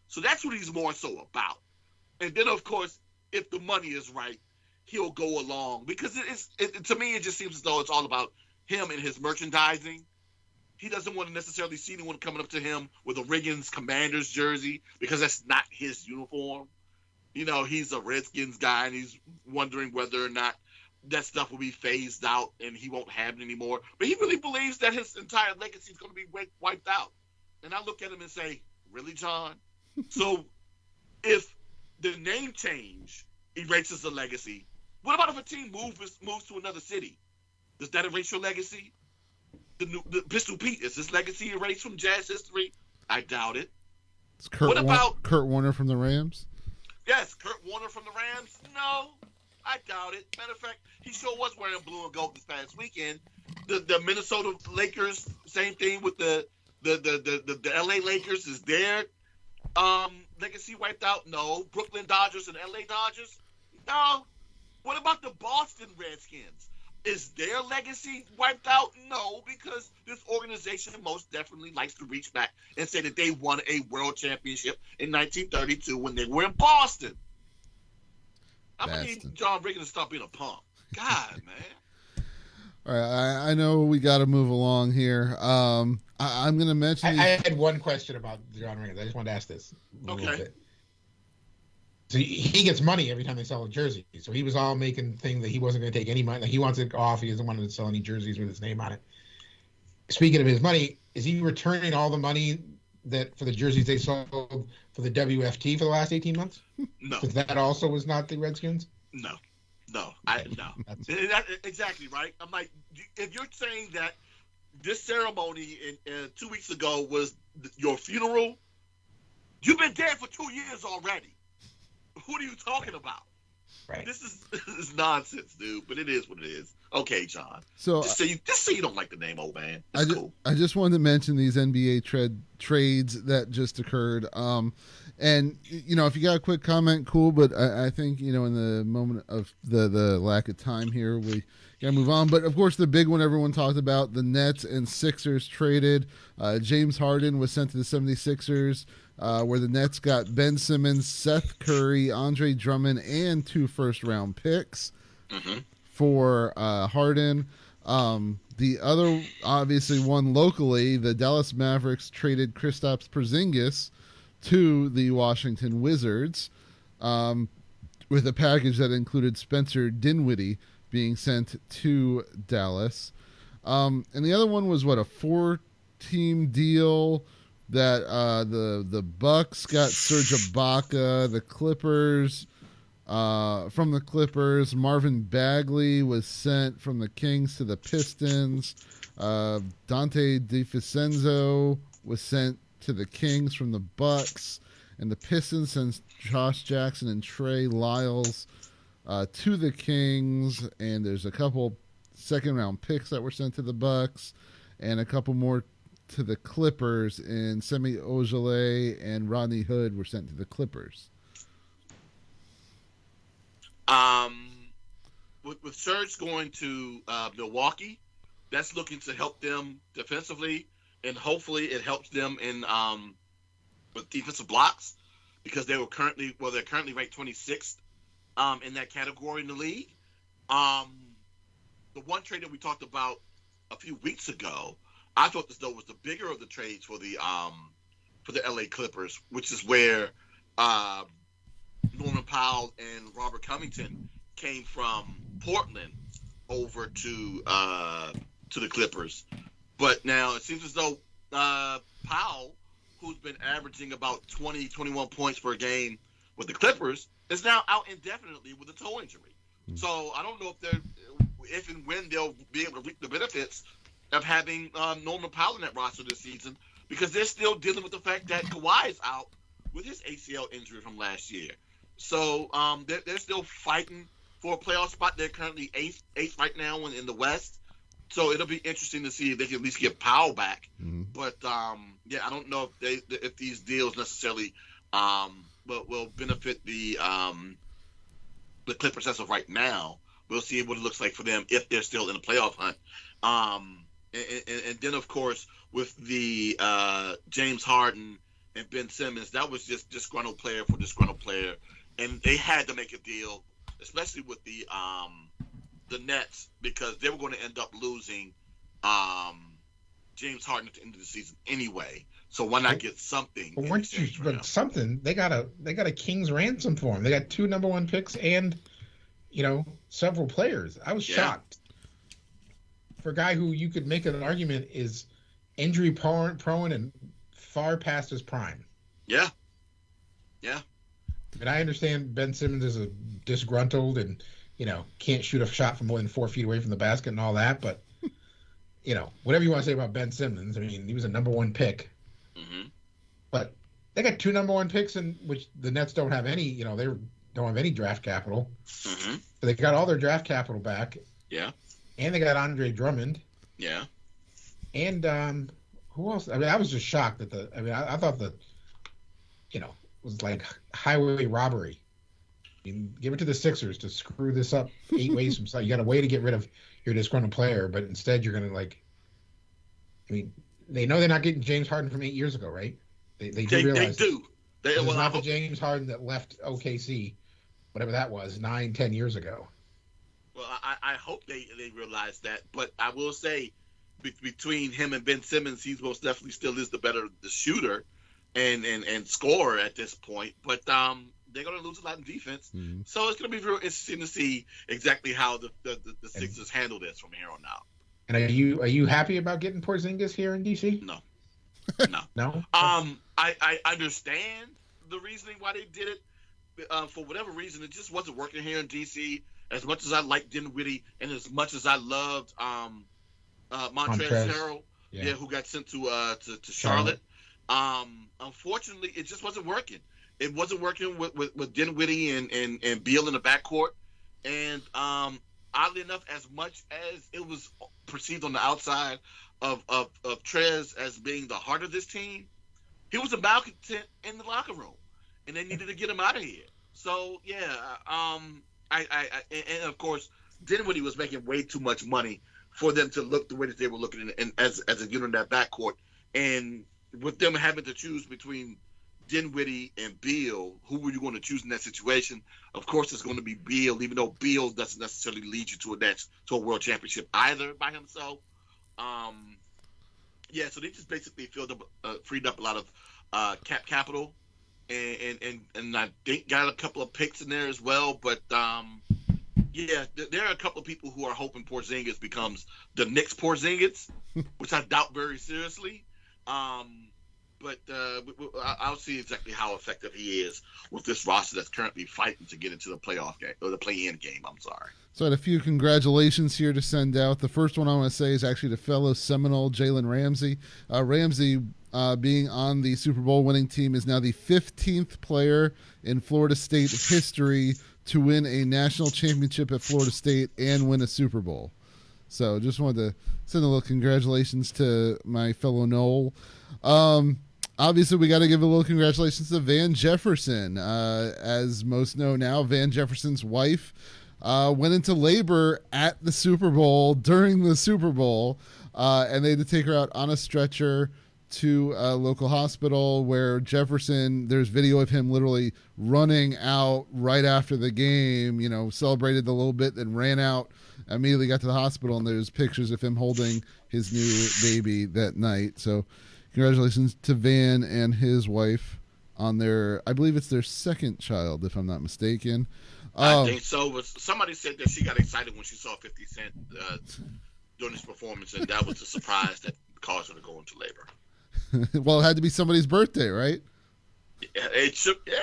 So that's what he's more so about. And then, of course, if the money is right, he'll go along. Because to me, it just seems as though it's all about him and his merchandising. He doesn't want to necessarily see anyone coming up to him with a Riggins Commanders jersey because that's not his uniform. He's a Redskins guy, and he's wondering whether or not that stuff will be phased out and he won't have it anymore. But he really believes that his entire legacy is going to be wiped out. And I look at him and say, really, John? So if the name change erases the legacy, what about if a team moves to another city? Does that erase your legacy? The Pistol Pete, is his legacy erased from Jazz history? I doubt it. Is Kurt Warner from the Rams? Yes, Kurt Warner from the Rams? No, I doubt it. Matter of fact, he sure was wearing blue and gold this past weekend. The Minnesota Lakers, same thing with the LA Lakers. Is their legacy wiped out? No. Brooklyn Dodgers and LA Dodgers? No. What about the Boston Redskins? Is their legacy wiped out? No, because this organization most definitely likes to reach back and say that they won a world championship in 1932 when they were in Boston. I'm going to need John Riggins to stop being a punk. God, man. All right, I know we got to move along here. I'm going to mention... I had one question about John Riggins. I just wanted to ask this. Okay. So he gets money every time they sell a jersey. So he was all making thing that he wasn't going to take any money. Like he wants it off. He doesn't want to sell any jerseys with his name on it. speaking of his money, is he returning all the money that for the jerseys they sold for the WFT for the last 18 months? No. Because that also was not the Redskins? No. No. Exactly, right? I'm like, if you're saying that this ceremony 2 weeks ago was your funeral, you've been dead for 2 years already. What are you talking about? Right. This is nonsense, dude. But it is what it is. Okay, John. So just say you don't like the name, old man. That's cool. I just wanted to mention these NBA trades that just occurred. And if you got a quick comment, cool. But I think in the moment of the lack of time here, we gotta move on. But of course, the big one everyone talked about: the Nets and Sixers traded. James Harden was sent to the 76ers. Where the Nets got Ben Simmons, Seth Curry, Andre Drummond, and 2 first-round picks for Harden. The other, obviously, one locally, the Dallas Mavericks traded Kristaps Porzingis to the Washington Wizards with a package that included Spencer Dinwiddie being sent to Dallas. And the other one was, a 4-team deal that the Bucks got Serge Ibaka, the Clippers from the Clippers. Marvin Bagley was sent from the Kings to the Pistons. Dante DiVincenzo was sent to the Kings from the Bucks, and the Pistons sent Josh Jackson and Trey Lyles to the Kings. And there's a couple second-round picks that were sent to the Bucks, and a couple more to the Clippers, and Semi Ojeleye and Rodney Hood were sent to the Clippers. With Serge going to Milwaukee, that's looking to help them defensively, and hopefully it helps them in with defensive blocks, because they're currently ranked 26th in that category in the league. The one trade that we talked about a few weeks ago, I thought this though was the bigger of the trades for the LA Clippers, which is where Norman Powell and Robert Covington came from Portland over to the Clippers. But now it seems as though Powell, who's been averaging about 20, 21 points per game with the Clippers, is now out indefinitely with a toe injury. So I don't know if and when they'll be able to reap the benefits of having Norman Powell in that roster this season, because they're still dealing with the fact that Kawhi is out with his ACL injury from last year. So they're still fighting for a playoff spot. They're currently eighth right now in the West. So it'll be interesting to see if they can at least get Powell back. But I don't know if these deals necessarily will benefit the Clippers as of right now. We'll see what it looks like for them if they're still in the playoff hunt. And then, of course, with the James Harden and Ben Simmons, that was just disgruntled player for disgruntled player. And they had to make a deal, especially with the Nets, because they were going to end up losing James Harden at the end of the season anyway. So why not get something? But something, they got a king's ransom for him. They got 2 number 1 picks and several players. I was shocked. For a guy who you could make an argument is injury prone and far past his prime. Yeah. And I understand Ben Simmons is a disgruntled and can't shoot a shot from more than 4 feet away from the basket and all that. But whatever you want to say about Ben Simmons, I mean, he was a number 1 pick. But they got 2 number 1 picks, in which the Nets don't have any. They don't have any draft capital. So they got all their draft capital back. Yeah. And they got Andre Drummond. Yeah. And who else? I mean, I was just shocked at I thought that, it was like highway robbery. I mean, give it to the Sixers to screw this up 8 ways from Sunday. You got a way to get rid of your disgruntled player, but instead you're going to they know they're not getting James Harden from 8 years ago, right? They do realize. They do. This is not the James Harden that left OKC, whatever that was, 9-10 years ago. Well, I hope they realize that. But I will say, between him and Ben Simmons, he's most definitely still is the shooter and scorer at this point. But they're going to lose a lot in defense. So it's going to be real interesting to see exactly how the Sixers handle this from here on out. And are you happy about getting Porzingis here in DC? No. No. I understand the reasoning why they did it. For whatever reason, it just wasn't working here in DC. As much as I liked Dinwiddie, and as much as I loved Montrezl Harrell, who got sent to Charlotte. Unfortunately, it just wasn't working. It wasn't working with Dinwiddie and Beal in the backcourt. And oddly enough, as much as it was perceived on the outside of Trez as being the heart of this team, he was a malcontent in the locker room, and they needed to get him out of here. So and of course, Dinwiddie was making way too much money for them to look the way that they were looking as a unit in that backcourt. And with them having to choose between Dinwiddie and Beal, who were you going to choose in that situation? Of course, it's going to be Beal, even though Beal doesn't necessarily lead you to a world championship either by himself. So they just basically freed up a lot of cap capital, and I think got a couple of picks in there as well. But there are a couple of people who are hoping Porzingis becomes the Knicks Porzingis, which I doubt very seriously. But I'll see exactly how effective he is with this roster that's currently fighting to get into the playoff game, or the play-in game. I'm sorry. So I had a few congratulations here to send out. The first one I want to say is actually to fellow Seminole Jalen Ramsey. Ramsey, being on the Super Bowl winning team, is now the 15th player in Florida State history to win a national championship at Florida State and win a Super Bowl. So just wanted to send a little congratulations to my fellow Noel. Obviously, we got to give a little congratulations to Van Jefferson. As most know now, Van Jefferson's wife went into labor at the Super Bowl during the Super Bowl, and they had to take her out on a stretcher to a local hospital where Jefferson, there's video of him literally running out right after the game, celebrated a little bit, then ran out, immediately got to the hospital, and there's pictures of him holding his new baby that night. So congratulations to Van and his wife on I believe it's their second child, if I'm not mistaken. I think so. Somebody said that she got excited when she saw 50 Cent during his performance, and that was the surprise that caused her to go into labor. Well, it had to be somebody's birthday, right? Yeah, it shook. Yeah,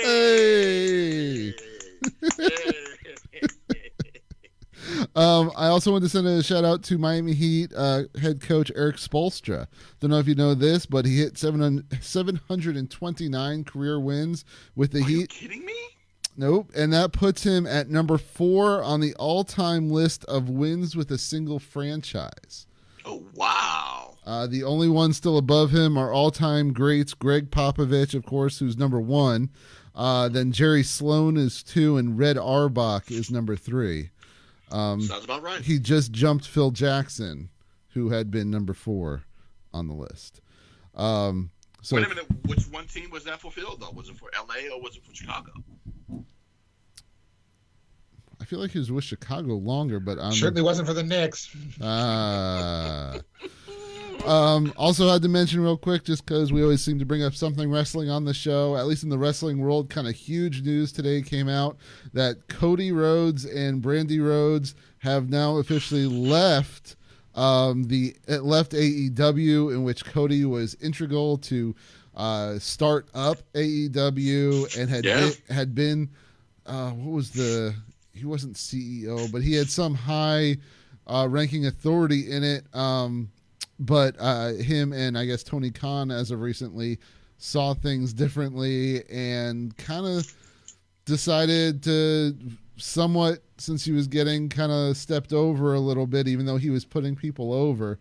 hey. I also want to send a shout out to Miami Heat head coach Eric Spoelstra. Don't know if you know this, but he hit 729 career wins with the Heat. Are you kidding me? Nope. And that puts him at number 4 on the all-time list of wins with a single franchise. Oh, wow. The only ones still above him are all-time greats Greg Popovich, of course, who's number 1. Then Jerry Sloan is 2, and Red Auerbach is number 3. Sounds about right. He just jumped Phil Jackson, who had been number 4 on the list. So wait a minute. Which one team was that for Phil, though? Was it for L.A. or was it for Chicago? I feel like he was with Chicago longer, but certainly wasn't for the Knicks. Also had to mention real quick, just because we always seem to bring up something wrestling on the show, at least in the wrestling world, kind of huge news today came out that Cody Rhodes and Brandy Rhodes have now officially left AEW, in which Cody was integral to start up AEW and had been he wasn't CEO, but he had some high ranking authority in it. But him and I guess Tony Khan, as of recently, saw things differently and kind of decided to somewhat, since he was getting kind of stepped over a little bit, even though he was putting people over,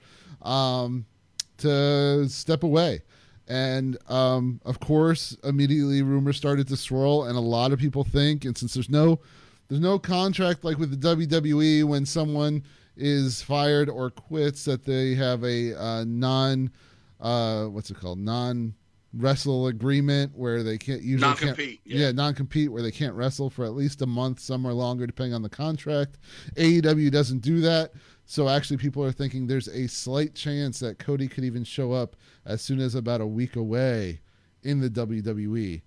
to step away. And, of course, immediately rumors started to swirl, and a lot of people think, and since there's no contract like with the WWE when someone is fired or quits, that they have a non-wrestle agreement where they can't usually non-compete. Non-compete, where they can't wrestle for at least a month, some or longer, depending on the contract. AEW doesn't do that, so actually people are thinking there's a slight chance that Cody could even show up as soon as about a week away in the WWE,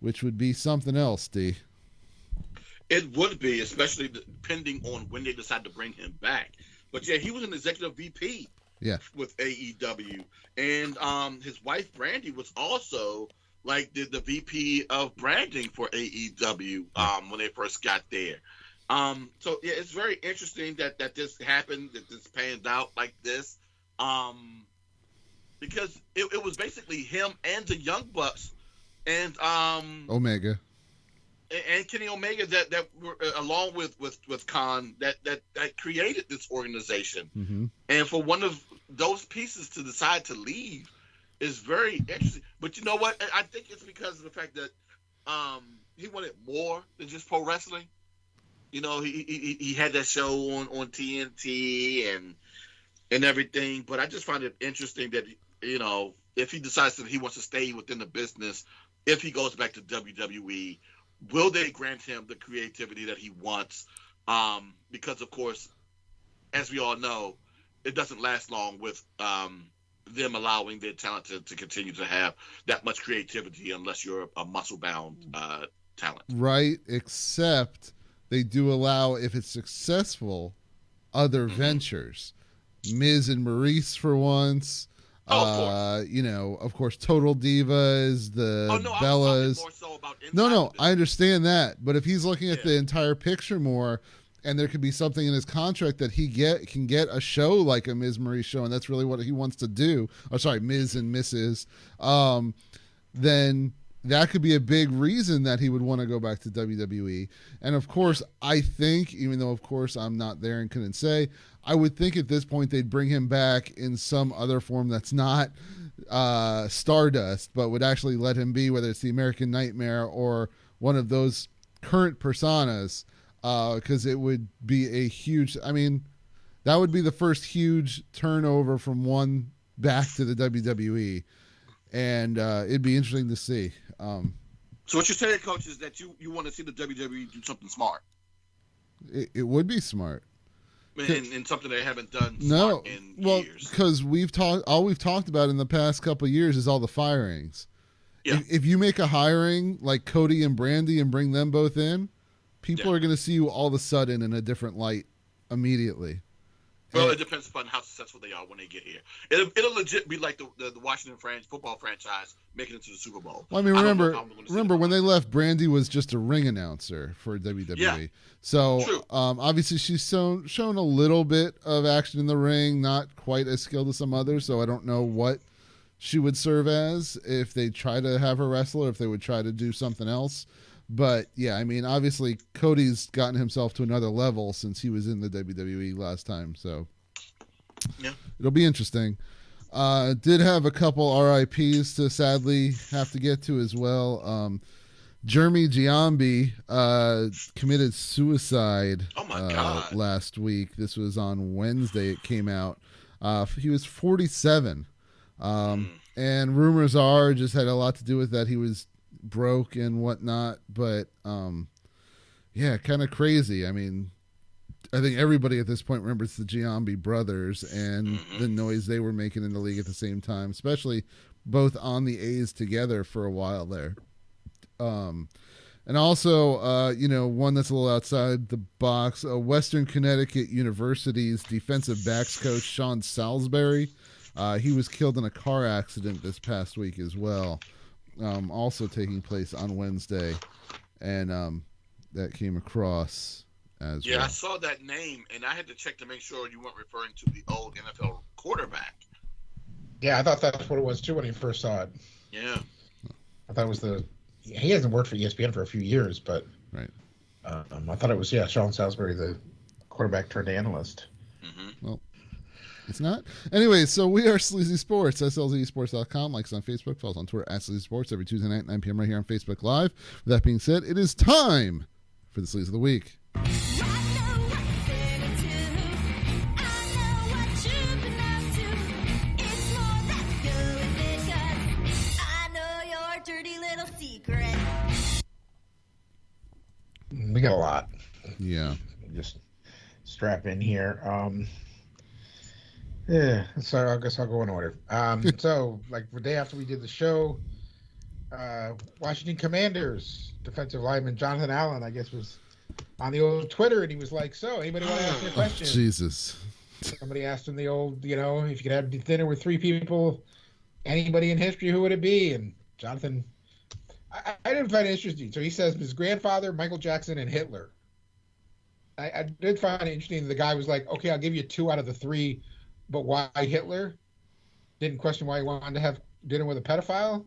which would be something else, D. It would be, especially depending on when they decide to bring him back. But yeah, he was an executive VP with AEW, and his wife Brandy was also like the VP of branding for AEW when they first got there. So yeah, it's very interesting that this happened, that this panned out like this, because it was basically him and the Young Bucks and Omega and Kenny Omega that were along with Khan that created this organization. Mm-hmm. And for one of those pieces to decide to leave is very interesting. But you know what? I think it's because of the fact that he wanted more than just pro wrestling. You know, he had that show on TNT and everything. But I just find it interesting that, you know, if he decides that he wants to stay within the business, if he goes back to WWE, will they grant him the creativity that he wants? Because, of course, as we all know, it doesn't last long with them allowing their talent to continue to have that much creativity unless you're a muscle-bound talent. Right, except they do allow, if it's successful, other ventures. Miz and Maurice for once. You know, of course, Total Divas, the Bellas. More so about No, I understand that. But if he's looking at the entire picture more, and there could be something in his contract that he can get a show like a Miz Maurice show, and that's really what he wants to do. Oh, sorry, Miz and Mrs. Then that could be a big reason that he would want to go back to WWE. And of course, I think, even though of course I'm not there and couldn't say, I would think at this point they'd bring him back in some other form that's not Stardust, but would actually let him be, whether it's the American Nightmare or one of those current personas, because it would be a huge, I mean, that would be the first huge turnover from one back to the WWE. And it'd be interesting to see. So what you're saying, Coach, is that you want to see the WWE do something smart. It would be smart. And something they haven't done in years. Because all we've talked about in the past couple of years is all the firings. Yeah. If you make a hiring like Cody and Brandy and bring them both in, people are going to see you all of a sudden in a different light immediately. Well, it depends upon how successful they are when they get here. It'll legit be like the Washington football franchise making it to the Super Bowl. Well, I mean, remember when they left, Brandy was just a ring announcer for WWE. Yeah. So obviously she's shown a little bit of action in the ring, not quite as skilled as some others. So I don't know what she would serve as if they try to have her wrestle or if they would try to do something else. But yeah, I mean, obviously Cody's gotten himself to another level since he was in the WWE last time. So it'll be interesting. Did have a couple RIPs to sadly have to get to as well. Jeremy Giambi committed suicide last week. This was on Wednesday. It came out. He was 47. And rumors are it just had a lot to do with that. He was broke and whatnot, but kind of crazy. I mean, I think everybody at this point remembers the Giambi brothers and the noise they were making in the league at the same time, especially both on the A's together for a while there. And also, one that's a little outside the box, Western Connecticut University's defensive backs coach, Sean Salisbury, he was killed in a car accident this past week as well. Also taking place on Wednesday, and that came across as well. Yeah, I saw that name, and I had to check to make sure you weren't referring to the old NFL quarterback. Yeah, I thought that's what it was too when he first saw it. Yeah, I thought it was he hasn't worked for ESPN for a few years, but right. I thought it was Sean Salisbury, the quarterback turned analyst. Well, it's not. Anyway, so we are SLZE Sports, SLZeSports.com. Like us on Facebook, follow us on Twitter, SLZE Sports, every Tuesday night, 9 p.m. right here on Facebook Live. With that being said, it is time for the Sleaze of the Week. We got a lot. Yeah. Just strap in here. So I guess I'll go in order. So, like the day after we did the show, Washington Commanders defensive lineman Jonathan Allen, I guess, was on the old Twitter, and he was like, "So, anybody want to ask me a question?" Jesus. Somebody asked him the old, if you could have dinner with three people, anybody in history, who would it be? And Jonathan, I didn't find it interesting. So he says his grandfather, Michael Jackson, and Hitler. I did find it interesting. The guy was like, okay, I'll give you 2 out of the 3, but why Hitler? Didn't question why he wanted to have dinner with a pedophile.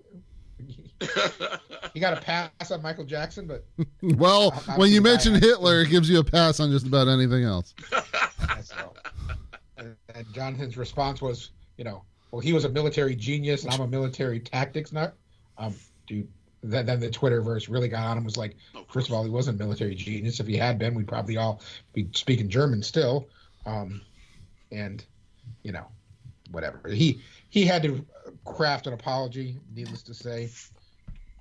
He got a pass on Michael Jackson, but well, when you mention Hitler, it gives you a pass on just about anything else. So. And Jonathan's response was, well, he was a military genius, and I'm a military tactics nut. Dude, then the Twitterverse really got on him. Was like, first of all, he wasn't a military genius. If he had been, we'd probably all be speaking German still. And whatever. He had to craft an apology, needless to say.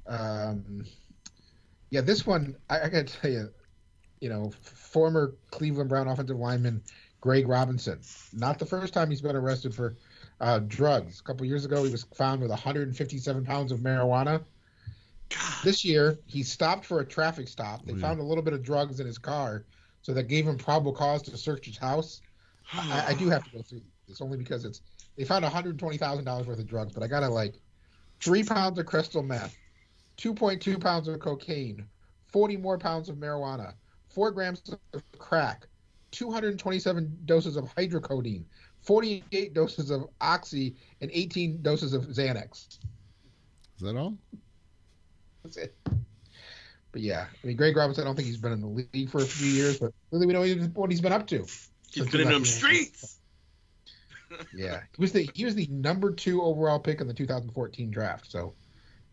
Yeah, this one I got to tell you, former Cleveland Brown offensive lineman Greg Robinson. Not the first time he's been arrested for drugs. A couple years ago, he was found with 157 pounds of marijuana. This year, he stopped for a traffic stop. They found a little bit of drugs in his car, so that gave him probable cause to search his house. I do have to go through this only because they found $120,000 worth of drugs, but I got 3 pounds of crystal meth, 2.2 pounds of cocaine, 40 more pounds of marijuana, 4 grams of crack, 227 doses of hydrocodone, 48 doses of oxy, and 18 doses of Xanax. Is that all? That's it. But yeah, Greg Robinson, I don't think he's been in the league for a few years, but really we know what he's been up to. He's been in them streets. Yeah, he was the number 2 overall pick in the 2014 draft, so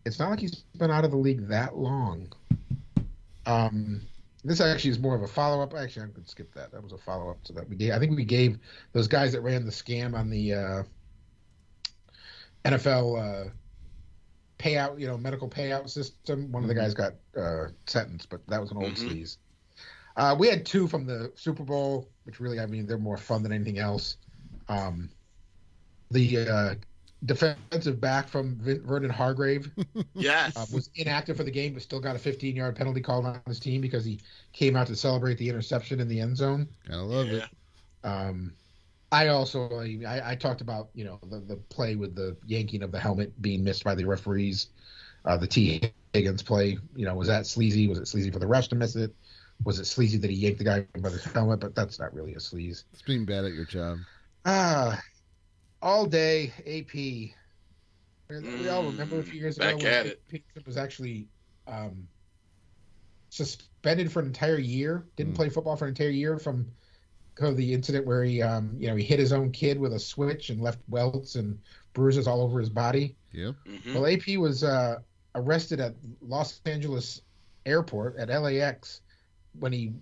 it's not like he's been out of the league that long. This actually is more of a follow-up. Actually, I could skip that. That was a follow-up to that we gave. I think we gave those guys that ran the scam on the NFL payout, medical payout system. One of the guys got sentenced, but that was an old sleaze. We had 2 from the Super Bowl, which really, they're more fun than anything else. The defensive back from Vernon Hargrave was inactive for the game, but still got a 15-yard penalty called on his team because he came out to celebrate the interception in the end zone. Gotta love it. I also, I talked about, the play with the yanking of the helmet being missed by the referees. The T. Higgins play, was that sleazy? Was it sleazy for the refs to miss it? Was it sleazy that he yanked the guy by the helmet? But that's not really a sleaze. It's being bad at your job. All day AP. We all remember a few years ago when AP was actually suspended for an entire year. Didn't play football for an entire year from the incident where he he hit his own kid with a switch and left welts and bruises all over his body. Yep. Well, AP was arrested at Los Angeles airport at LAX when he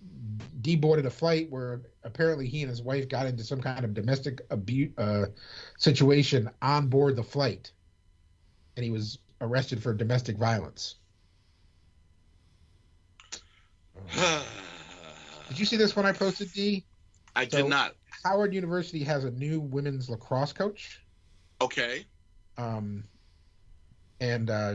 deboarded a flight where apparently he and his wife got into some kind of domestic abuse situation on board the flight, and he was arrested for domestic violence. Did you see this one I posted, D? I did not. Howard University has a new women's lacrosse coach. Okay. And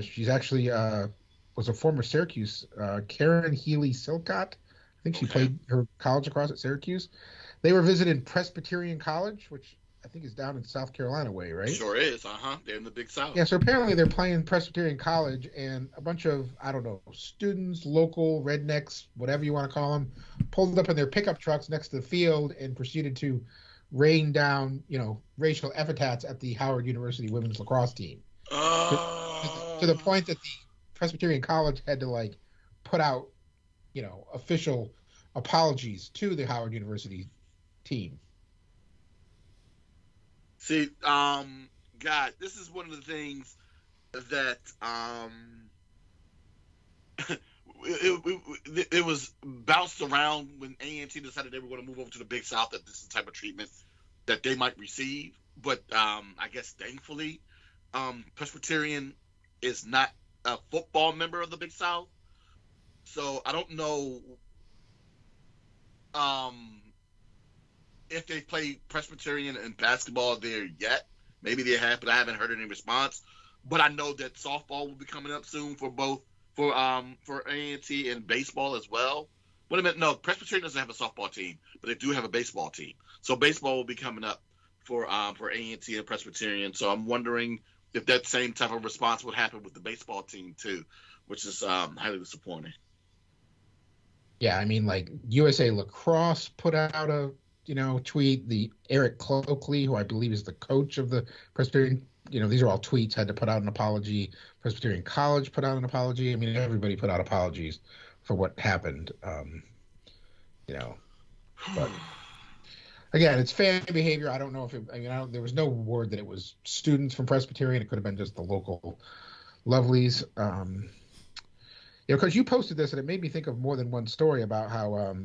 she's actually was a former Syracuse, Karen Healy Silcott. I think she played her college lacrosse at Syracuse. They were visiting Presbyterian College, which I think is down in South Carolina way, right? Sure is. They're in the Big South. Yeah, so apparently they're playing Presbyterian College, and a bunch of, students, local, rednecks, whatever you want to call them, pulled up in their pickup trucks next to the field and proceeded to rain down, racial epithets at the Howard University women's lacrosse team. To the point that the Presbyterian College had to, put out, official apologies to the Howard University team. See, God, this is one of the things that it was bounced around when A&T decided they were going to move over to the Big South, that this is the type of treatment that they might receive. But I guess thankfully, Presbyterian is not a football member of the Big South. So I don't know if they play Presbyterian and basketball there yet. Maybe they have, but I haven't heard any response. But I know that softball will be coming up soon for both for A&T and baseball as well. Wait a minute. No, Presbyterian doesn't have a softball team, but they do have a baseball team. So baseball will be coming up for A&T and Presbyterian. So I'm wondering if that same type of response would happen with the baseball team too, which is highly disappointing. Yeah, I mean, like USA Lacrosse put out a tweet. The Eric Cloakley, who I believe is the coach of the Presbyterian, these are all tweets, had to put out an apology. Presbyterian College put out an apology. I mean, everybody put out apologies for what happened. But again, it's fan behavior. I don't know if there was no word that it was students from Presbyterian. It could have been just the local lovelies. Because you posted this and it made me think of more than one story about how,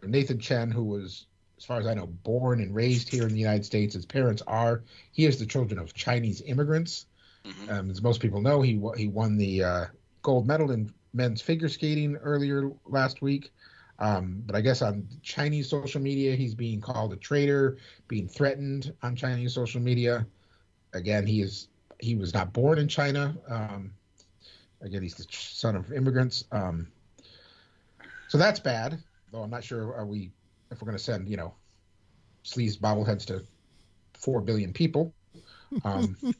Nathan Chen, who was, as far as I know, born and raised here in the United States, his parents he is the children of Chinese immigrants. Mm-hmm. As most people know, he won the gold medal in men's figure skating earlier last week. But I guess on Chinese social media, he's being called a traitor, being threatened on Chinese social media. Again, he was not born in China. Again, he's the son of immigrants. So that's bad, though I'm not sure if we're going to send, sleaze bobbleheads to 4 billion people.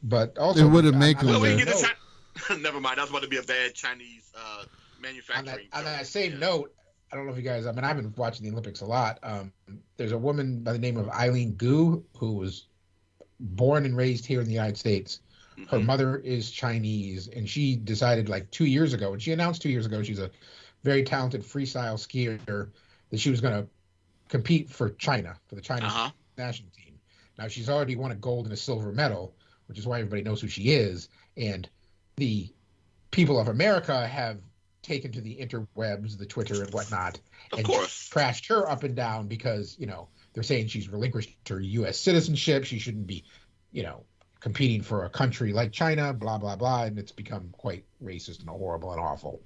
But also, it wouldn't make them. Never mind. That was about to be a bad Chinese manufacturing. On that same note, I don't know if you guys, I've been watching the Olympics a lot. There's a woman by the name of Eileen Gu who was born and raised here in the United States. Her mother is Chinese, and she decided 2 years ago, and she announced 2 years ago, she's a very talented freestyle skier, that she was going to compete for China, for the Chinese national team. Now, she's already won a gold and a silver medal, which is why everybody knows who she is. And the people of America have taken to the interwebs, the Twitter and whatnot, and trashed her up and down because, they're saying she's relinquished her U.S. citizenship. She shouldn't be, competing for a country like China, blah, blah, blah. And it's become quite racist and horrible and awful,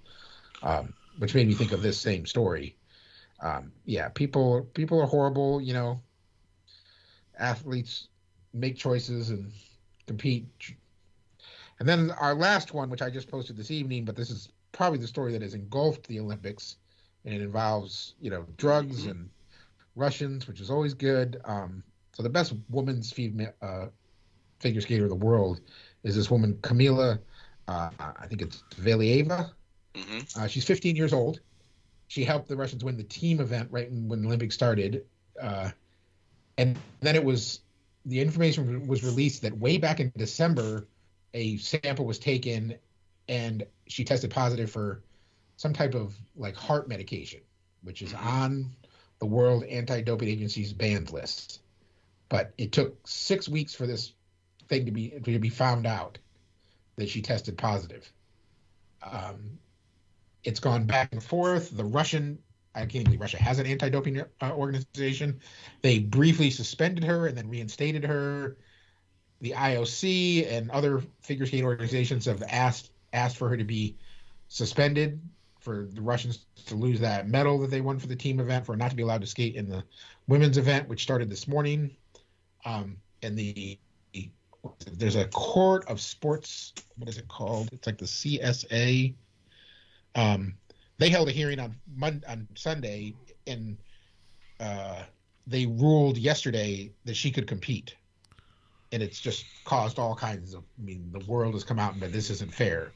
which made me think of this same story. People are horrible, athletes make choices and compete. And then our last one, which I just posted this evening, but this is probably the story that has engulfed the Olympics, and it involves, drugs and Russians, which is always good. So the best women's figure skater of the world is this woman, Kamila, I think it's Valieva. She's 15 years old. She helped the Russians win the team event right when the Olympics started. And then the information was released that way back in December, a sample was taken and she tested positive for some type of heart medication, which is on the World Anti-Doping Agency's banned list. But it took 6 weeks for this thing to be found out that she tested positive. It's gone back and forth. I can't believe Russia has an anti-doping organization. They briefly suspended her and then reinstated her. The IOC and other figure skating organizations have asked for her to be suspended, for the Russians to lose that medal that they won for the team event, for not to be allowed to skate in the women's event, which started this morning. And there's a court of sports. What is it called? It's like the CSA. They held a hearing on Sunday, and they ruled yesterday that she could compete. And it's just caused all kinds of, the world has come out and said this isn't fair.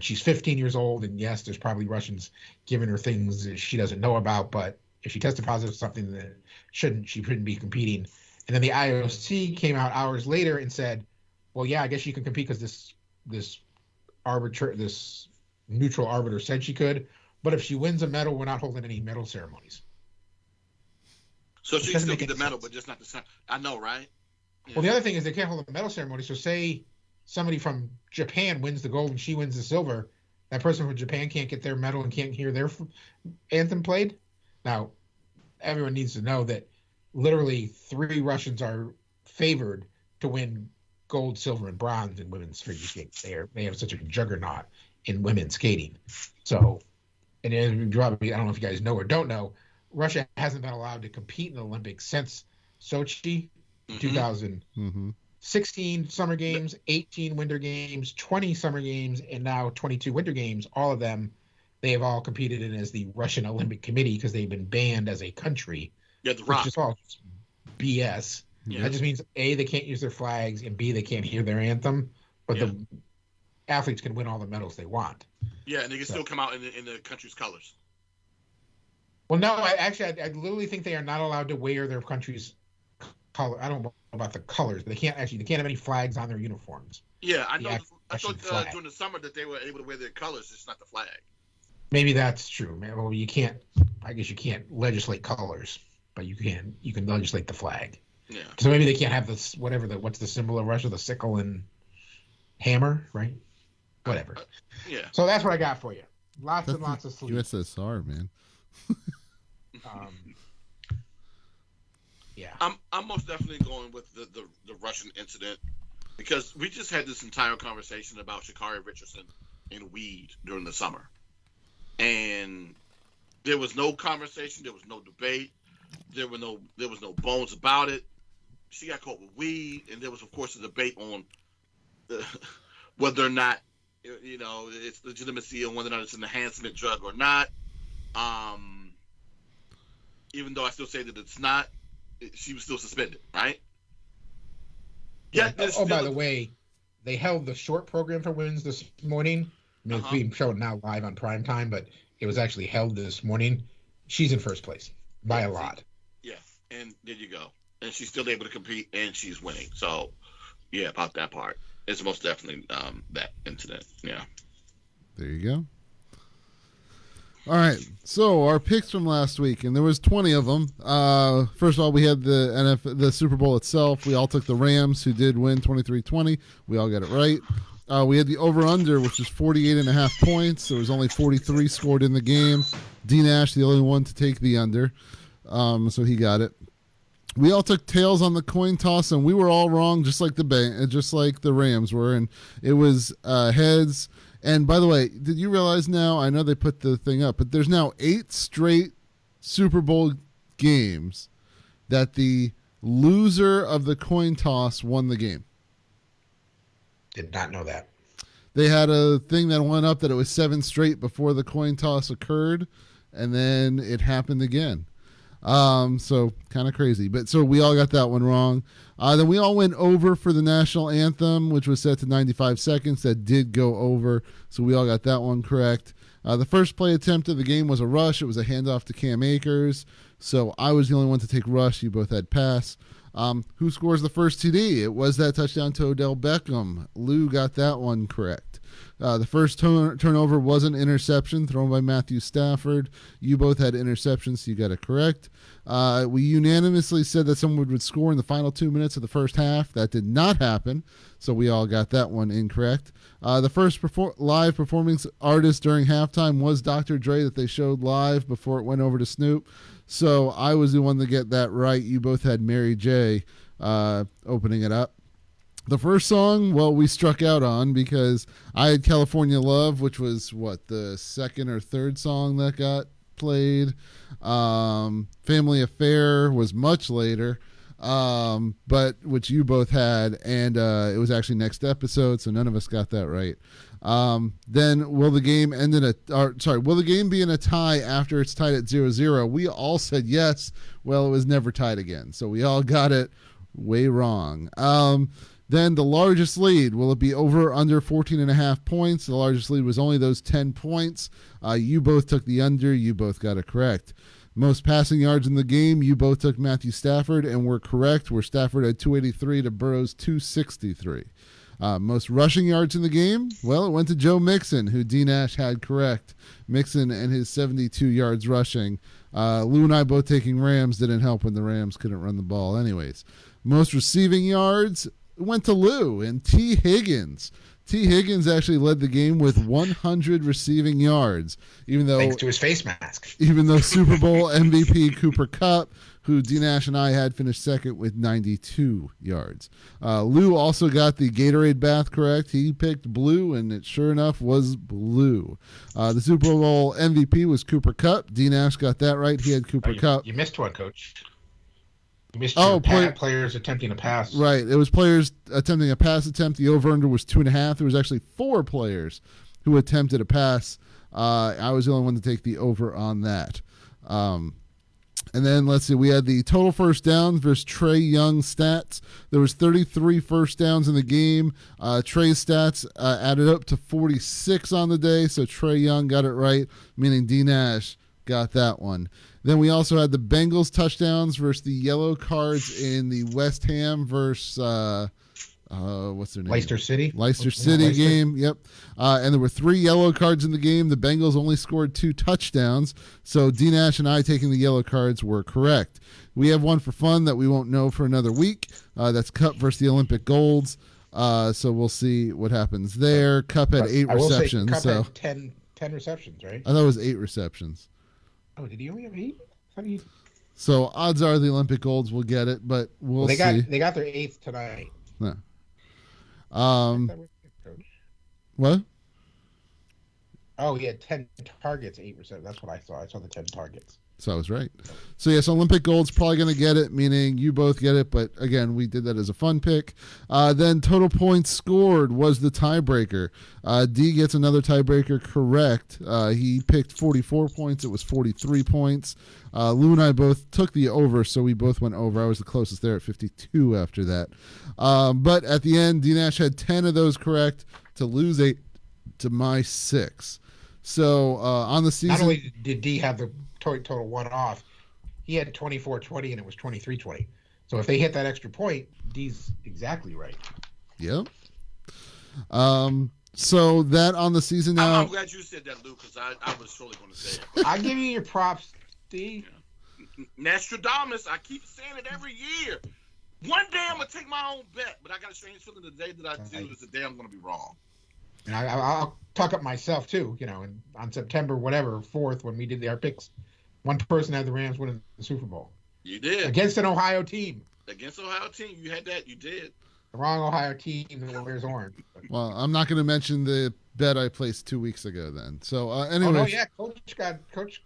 She's 15 years old, and yes, there's probably Russians giving her things that she doesn't know about, but if she tested positive for something that she shouldn't be competing. And then the IOC came out hours later and said, well, yeah, I guess she can compete because this neutral arbiter said she could, but if she wins a medal, we're not holding any medal ceremonies. So she can still get the medal, but just not the same. I know, right? Yeah. Well, the other thing is they can't hold a medal ceremony. So say somebody from Japan wins the gold and she wins the silver, that person from Japan can't get their medal and can't hear their anthem played. Now, everyone needs to know that literally 3 Russians are favored to win gold, silver, and bronze in women's figure skating. They have such a juggernaut in women's skating. So, and I don't know if you guys know or don't know, Russia hasn't been allowed to compete in the Olympics since Sochi, 2016 Summer Games, 18 Winter Games, 20 Summer Games, and now 22 Winter Games. All of them they have all competed in as the Russian Olympic Committee because they've been banned as a country. Yeah, the Rock. Which is all BS. Yeah. That just means A, they can't use their flags, and B, they can't hear their anthem. But the athletes can win all the medals they want. Yeah, and they can still come out in the country's colors. Well, no, I literally think they are not allowed to wear their country's color. I don't know about the colors, but they can't have any flags on their uniforms. Yeah, I know. I Russian thought flag. during the summer that they were able to wear their colors, just not the flag. Maybe that's true. Well, you can't. I guess you can't legislate colors, but you can legislate the flag. Yeah. So maybe they can't have this what's the symbol of Russia? The sickle and hammer, right? Whatever. Yeah. So that's what I got for you. Lots and lots of sleep. USSR, man. Yeah. I'm most definitely going with the Russian incident because we just had this entire conversation about Sha'Carri Richardson and weed during the summer. And there was no conversation, there was no debate, there was no bones about it. She got caught with weed, and there was of course a debate on whether or not it's legitimacy and whether or not it's an enhancement drug or not. Even though I still say that it's not, she was still suspended, right? Yeah. By the way, they held the short program for women's this morning. I mean, it's being shown now live on prime time, but it was actually held this morning. She's in first place by a lot. Yeah, and there you go. And she's still able to compete, and she's winning. So, yeah, about that part. It's most definitely that incident. Yeah. There you go. All right, so our picks from last week, and there was 20 of them. First of all, we had the Super Bowl itself. We all took the Rams, who did win 23-20. We all got it right. We had the over-under, which was 48.5 points. There was only 43 scored in the game. D Nash, the only one to take the under, so he got it. We all took tails on the coin toss, and we were all wrong, just like the Rams were, and it was heads. And by the way, did you realize now? I know they put the thing up, but there's now 8 straight Super Bowl games that the loser of the coin toss won the game. Did not know that. They had a thing that went up that it was 7 straight before the coin toss occurred, and then it happened again. So kind of crazy. But so we all got that one wrong. Then we all went over for the national anthem, which was set to 95 seconds. That did go over, so we all got that one correct. The first play attempt of the game was a rush. It was a handoff to Cam Akers. So I was the only one to take rush. You both had pass. Who scores the first TD? It was that touchdown to Odell Beckham. Lou got that one correct. The first turnover was an interception thrown by Matthew Stafford. You both had interceptions, so you got it correct. We unanimously said that someone would score in the final 2 minutes of the first half. That did not happen, so we all got that one incorrect. The first live performance artist during halftime was Dr. Dre that they showed live before it went over to Snoop. So I was the one to get that right. You both had Mary J. Opening it up. The first song, well, we struck out on because I had California Love, which was, the second or third song that got played. Family Affair was much later, but which you both had, and it was actually next episode, so none of us got that right. Then will the game will the game be in a tie after it's tied at 0-0? We all said yes. Well, it was never tied again, so we all got it way wrong. Then the largest lead, will it be over or under 14.5 points? The largest lead was only those 10 points. You both took the under. You both got it correct. Most passing yards in the game, you both took Matthew Stafford and were correct, where Stafford had 283 to Burrow's 263. Most rushing yards in the game, well, it went to Joe Mixon, who D Nash had correct. Mixon and his 72 yards rushing. Lou and I both taking Rams didn't help when the Rams couldn't run the ball anyways. Most receiving yards went to Lou and T. Higgins. T. Higgins actually led the game with 100 receiving yards, thanks to his face mask. Even though Super Bowl MVP Cooper Kupp, who D Nash and I had, finished second with 92 yards. Lou also got the Gatorade bath correct. He picked blue, and it sure enough was blue. The Super Bowl MVP was Cooper Kupp. D Nash got that right. He had Cooper Kupp. You missed one, Coach. You missed players attempting a pass. Right. It was players attempting a pass attempt. The over-under was 2.5. There was actually 4 players who attempted a pass. I was the only one to take the over on that. And then let's see, we had the total first downs versus Trey Young stats. There was 33 first downs in the game. Trey's stats added up to 46 on the day, so Trey Young got it right, meaning D. Nash got that one. Then we also had the Bengals touchdowns versus the yellow cards in the West Ham versus what's their name? Leicester City Game. Yep. And there were 3 yellow cards in the game. The Bengals only scored 2 touchdowns. So D. Nash and I taking the yellow cards were correct. We have one for fun that we won't know for another week. That's Cup versus the Olympic Golds. So we'll see what happens there. Cup had 8 receptions. Cup had 10 receptions, right? I thought it was 8 receptions. Oh, did he only have 8? How do you... So odds are the Olympic Golds will get it, but we'll see. They got their 8th tonight. No. Coach. What? Oh, he had 10 targets, 8%. That's what I saw. I saw the 10 targets. So I was right. So, yes, Olympic Gold's probably going to get it, meaning you both get it. But, again, we did that as a fun pick. Then total points scored was the tiebreaker. D gets another tiebreaker correct. He picked 44 points. It was 43 points. Lou and I both took the over, so we both went over. I was the closest there at 52 after that. But at the end, D Nash had 10 of those correct to lose 8 to my 6. So on the season, not only did D have the total one off, he had 24-20 and it was 23-20. So if they hit that extra point, D's exactly right. Yep. So that on the season now. I'm glad you said that, Luke, because I was surely going to say it. I give you your props, D. Yeah. Nostradamus, I keep saying it every year. One day I'm going to take my own bet, but I got a strange feeling the day that I do is the day I'm going to be wrong. And I'll talk up myself too, and on September 4th when we did our picks, one person had the Rams winning the Super Bowl. You did. Against an Ohio team. Against Ohio team, you had that. You did. The wrong Ohio team that wears orange. Well, I'm not going to mention the bet I placed 2 weeks ago then. So anyway. Oh, no, yeah. Coach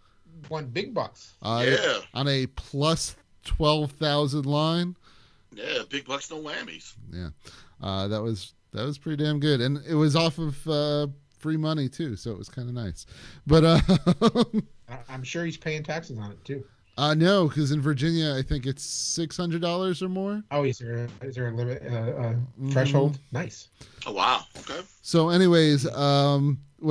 won big bucks. Yeah. On a plus 12,000 line. Yeah, big bucks, no whammies. Yeah. That was pretty damn good. And it was off of free money too, so it was kind of nice. But I'm sure he's paying taxes on it too. No, because in Virginia, I think it's $600 or more. Oh, is there a limit threshold? Nice. Oh wow. Okay. So, anyways, what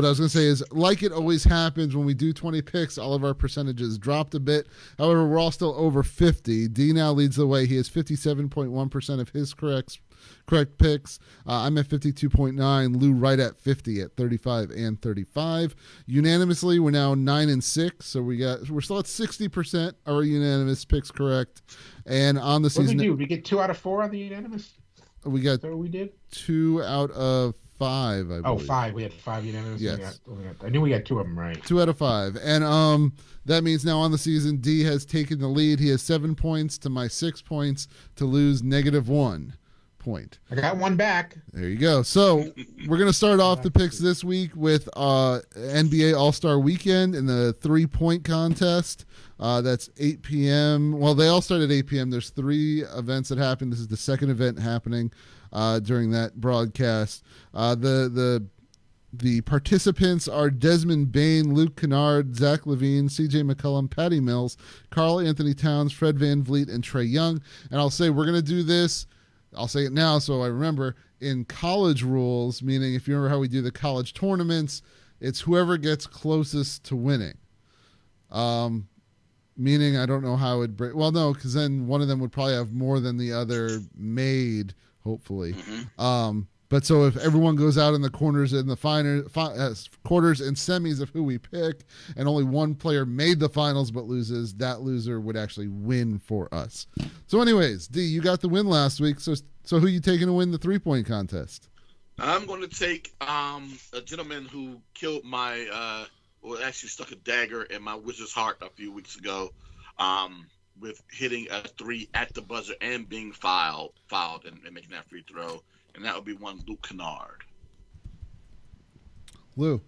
I was going to say is, like it always happens when we do 20 picks, all of our percentages dropped a bit. However, we're all still over 50. D now leads the way. He has 57.1% of his correct picks. I'm at 52.9. Lou right at 50 at 35 and 35. Unanimously, we're now 9 and 6. So we're still at 60% of our unanimous picks correct. And on the season, what did we do? We get 2 out of 4 on the unanimous. We got so we did 2 out of 5. I believe. Oh, 5. We had 5 unanimous. Yes. I knew we had 2 of them right. 2 out of 5. And that means now on the season, D has taken the lead. He has 7 points to my 6 points to lose -1 point. I got 1 back. There you go. So we're going to start off the picks this week with NBA All-Star Weekend in the 3-point contest. That's 8 p.m. Well, they all start at 8 p.m. There's 3 events that happen. This is the second event happening during that broadcast. The participants are Desmond Bain, Luke Kennard, Zach LaVine, C.J. McCollum, Patty Mills, Karl Anthony Towns, Fred VanVleet, and Trae Young. And I'll say we're going to do this. I'll say it now so I remember. In college rules, meaning if you remember how we do the college tournaments, it's whoever gets closest to winning. Meaning I don't know how it would break. Well, no, because then one of them would probably have more than the other made, hopefully. Mm-hmm. But so if everyone goes out in the corners in the quarters and semis of who we pick, and only one player made the finals but loses, that loser would actually win for us. So anyways, D, you got the win last week. So who you taking to win the 3-point contest? I'm going to take a gentleman who killed my, actually stuck a dagger in my wizard's heart a few weeks ago with hitting a 3 at the buzzer and being fouled and making that free throw. And that would be one Luke Kennard. Lou.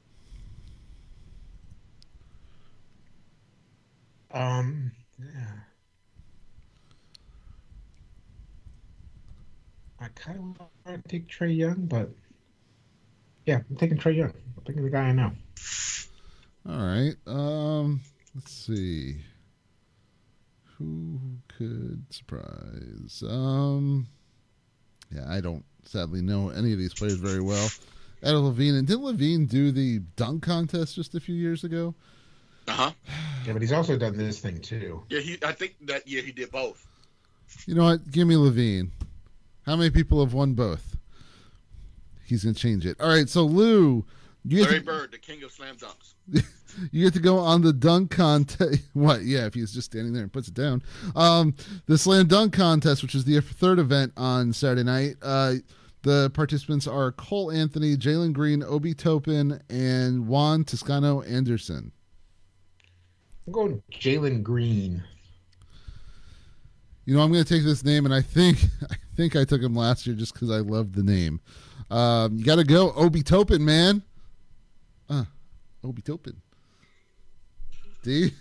Yeah. I kind of want to take Trae Young, but Yeah, I'm taking Trey Young. I'm taking the guy I know. All right. Let's see. Who could surprise? Yeah, I don't sadly know any of these players very well. Adam Levine, and didn't Levine do the dunk contest just a few years ago? Uh-huh. Yeah, but he's also done this thing too. Yeah, I think that year he did both. You know what? Give me Levine. How many people have won both? He's going to change it. All right, so Lou. Larry Bird, the king of slam dunks. You get to go on the dunk contest. What? Yeah, if he's just standing there and puts it down. The slam dunk contest, which is the third event on Saturday night. The participants are Cole Anthony, Jalen Green, Obi Toppin, and Juan Toscano Anderson. I'm going Jalen Green. You know, I'm going to take this name, and I think I took him last year just because I loved the name. You got to go Obi Toppin, man. Obi Toppin. D?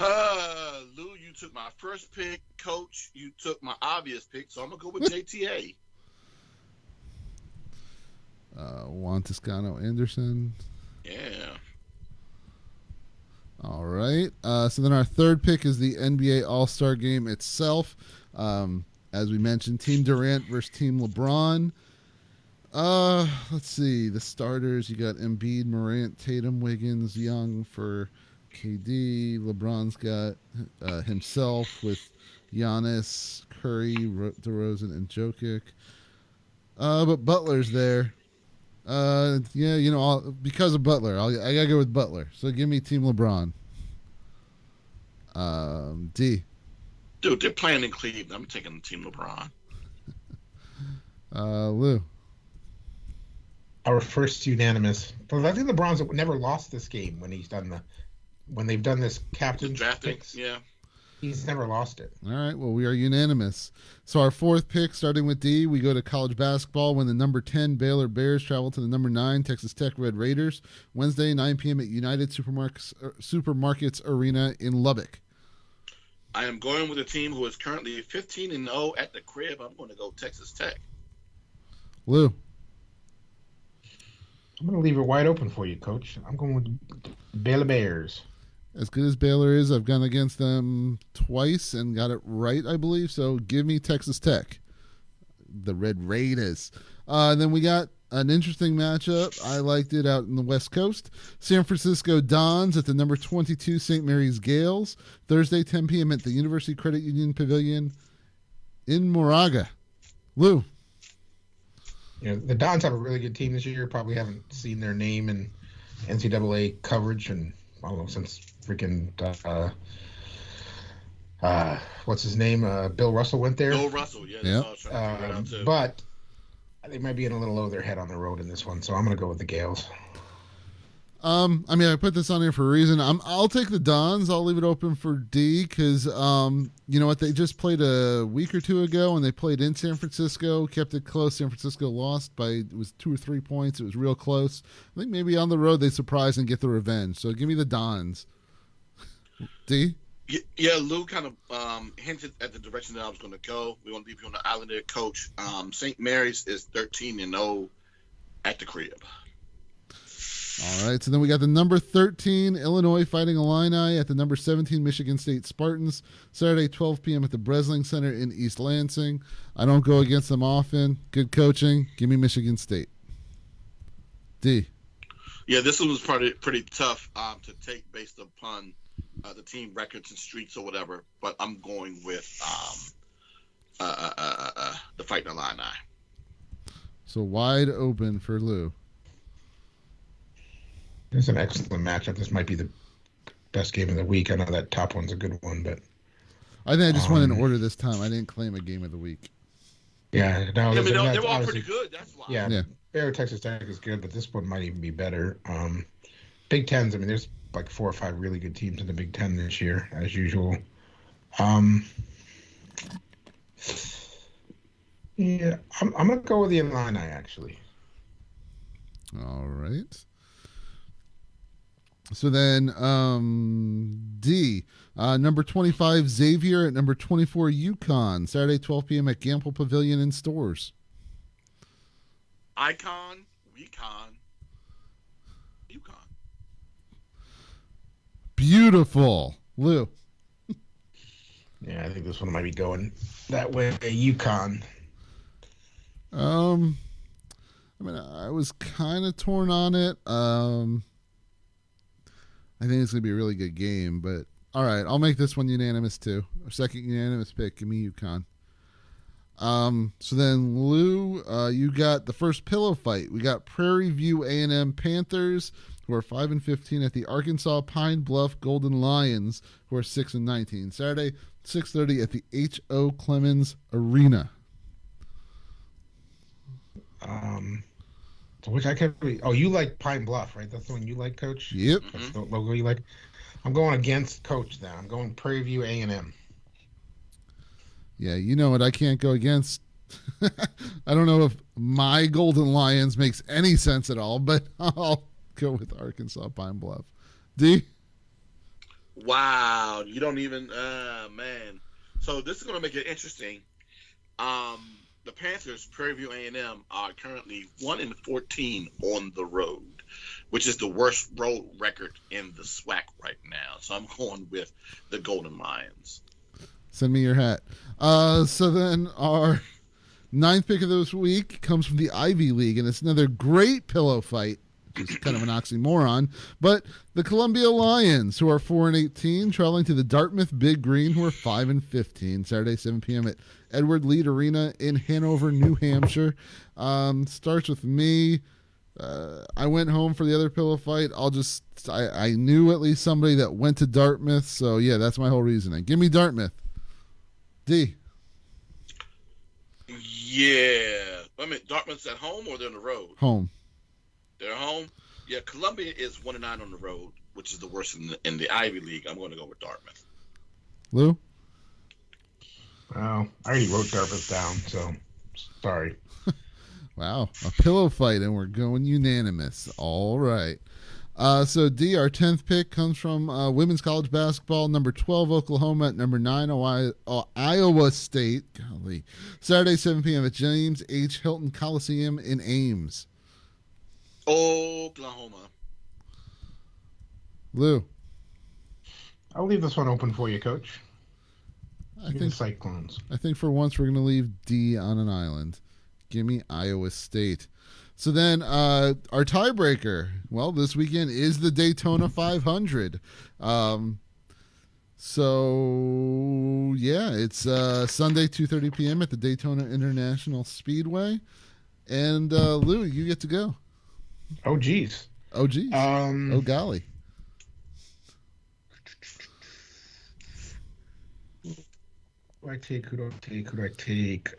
Lou, you took my first pick. Coach, you took my obvious pick, so I'm going to go with JTA. Juan Toscano Anderson. Yeah. All right. So then our third pick is the NBA All-Star Game itself. As we mentioned, Team Durant versus Team LeBron. Let's see. The starters, you got Embiid, Morant, Tatum, Wiggins, Young for KD. LeBron's got himself with Giannis, Curry, DeRozan, and Jokic. But Butler's there. Yeah, you know, because of Butler, I gotta go with Butler. So give me Team LeBron. D. Dude, they're playing in Cleveland. I'm taking Team LeBron. Lou. Our first unanimous. But I think LeBron's never lost this game when they've done this captain drafting. picks. Yeah. He's never lost it. All right, well, we are unanimous. So our fourth pick, starting with D, we go to college basketball when the number 10 Baylor Bears travel to the number 9 Texas Tech Red Raiders, Wednesday, 9 p.m. at United Supermarkets Arena in Lubbock. I am going with a team who is currently 15-0 at the crib. I'm going to go Texas Tech. Lou. I'm going to leave it wide open for you, Coach. I'm going with Baylor Bears. As good as Baylor is, I've gone against them twice and got it right, I believe. So give me Texas Tech, the Red Raiders. Then we got an interesting matchup. I liked it out in the West Coast. San Francisco Dons at the number 22 St. Mary's Gales. Thursday, 10 p.m. at the University Credit Union Pavilion in Moraga. Lou. You know, the Dons have a really good team this year. Probably haven't seen their name in NCAA coverage and I don't know, since freaking what's his name? Bill Russell went there. Bill Russell, yeah. But they might be in a little over their head on the road in this one, so I'm going to go with the Gales. I mean, I put this on here for a reason. I'll take the Dons. I'll leave it open for D because, you know what? They just played a week or two ago, and they played in San Francisco, kept it close. San Francisco lost by, it was 2 or 3 points. It was real close. I think maybe on the road they surprise and get the revenge. So give me the Dons. D? Yeah, Lou kind of hinted at the direction that I was going to go. We want to leave you on the island there, Coach. St. Mary's is 13-0 at the crib. All right, so then we got the number 13 Illinois Fighting Illini at the number 17 Michigan State Spartans, Saturday, 12 p.m. at the Breslin Center in East Lansing. I don't go against them often. Good coaching. Give me Michigan State. D. Yeah, this one was pretty tough to take based upon the team records and streaks or whatever, but I'm going with the Fighting Illini. So wide open for Lou. It's an excellent matchup. This might be the best game of the week. I know that top one's a good one, but I think I just went in order this time. I didn't claim a game of the week. Yeah, no, I mean, they're all pretty good. That's why. Yeah. Baylor Texas Tech is good, but this one might even be better. Big Tens. I mean, there's like 4 or 5 really good teams in the Big Ten this year, as usual. Yeah, I'm gonna go with the Illini actually. All right. So then D, number 25 Xavier at number 24 UConn, Saturday 12 p.m. at Gamble Pavilion in Stores. Icon, Recon, Beautiful. Lou. Yeah, I think this one might be going that way. UConn. I mean, I was kind of torn on it. I think it's going to be a really good game, but all right, I'll make this one unanimous too. Our second unanimous pick. Give me UConn. So then, Lou, you got the first pillow fight. We got Prairie View A&M Panthers, who are 5-15, at the Arkansas Pine Bluff Golden Lions, who are 6-19. Saturday, 6:30 at the H.O. Clemens Arena. So which I can't really. Oh, you like Pine Bluff, right? That's the one you like, Coach? Yep. That's the logo you like. I'm going against Coach then. I'm going Prairie View A&M. Yeah, you know what? I can't go against. I don't know if my Golden Lions makes any sense at all, but I'll go with Arkansas Pine Bluff. D? Wow, you don't even, man. So this is going to make it interesting. The Panthers, Prairie View A&M, are currently 1-14 on the road, which is the worst road record in the SWAC right now. So I'm going with the Golden Lions. Send me your hat. So then our ninth pick of this week comes from the Ivy League, and it's another great pillow fight, which is kind of an oxymoron. But the Columbia Lions, who are 4-18, traveling to the Dartmouth Big Green, who are 5-15. Saturday, 7 p.m. at Edward Lead Arena in Hanover, New Hampshire. Starts with me. I went home for the other pillow fight. I knew at least somebody that went to Dartmouth, so yeah, that's my whole reasoning. Give me Dartmouth. D. Yeah. I mean, Dartmouth's at home or they're on the road? Home. They're home? Yeah, Columbia is 1-9 on the road, which is the worst in the Ivy League. I'm going to go with Dartmouth. Lou? Well, I already wrote Dartmouth down, so sorry. Wow, a pillow fight, and we're going unanimous. All right. So, D, our 10th pick comes from women's college basketball, number 12, Oklahoma, at number 9, Iowa State. Golly. Saturday, 7 p.m. at James H. Hilton Coliseum in Ames. Oklahoma. Lou? I'll leave this one open for you, Coach. I Give think the Cyclones. I think for once we're going to leave D on an island. Give me Iowa State. So then our tiebreaker, well, this weekend is the Daytona 500. So, yeah, it's Sunday, 2:30 p.m. at the Daytona International Speedway. And, Lou, you get to go. Oh, geez. Oh, geez. Oh, golly. Who do I take? Who do I take?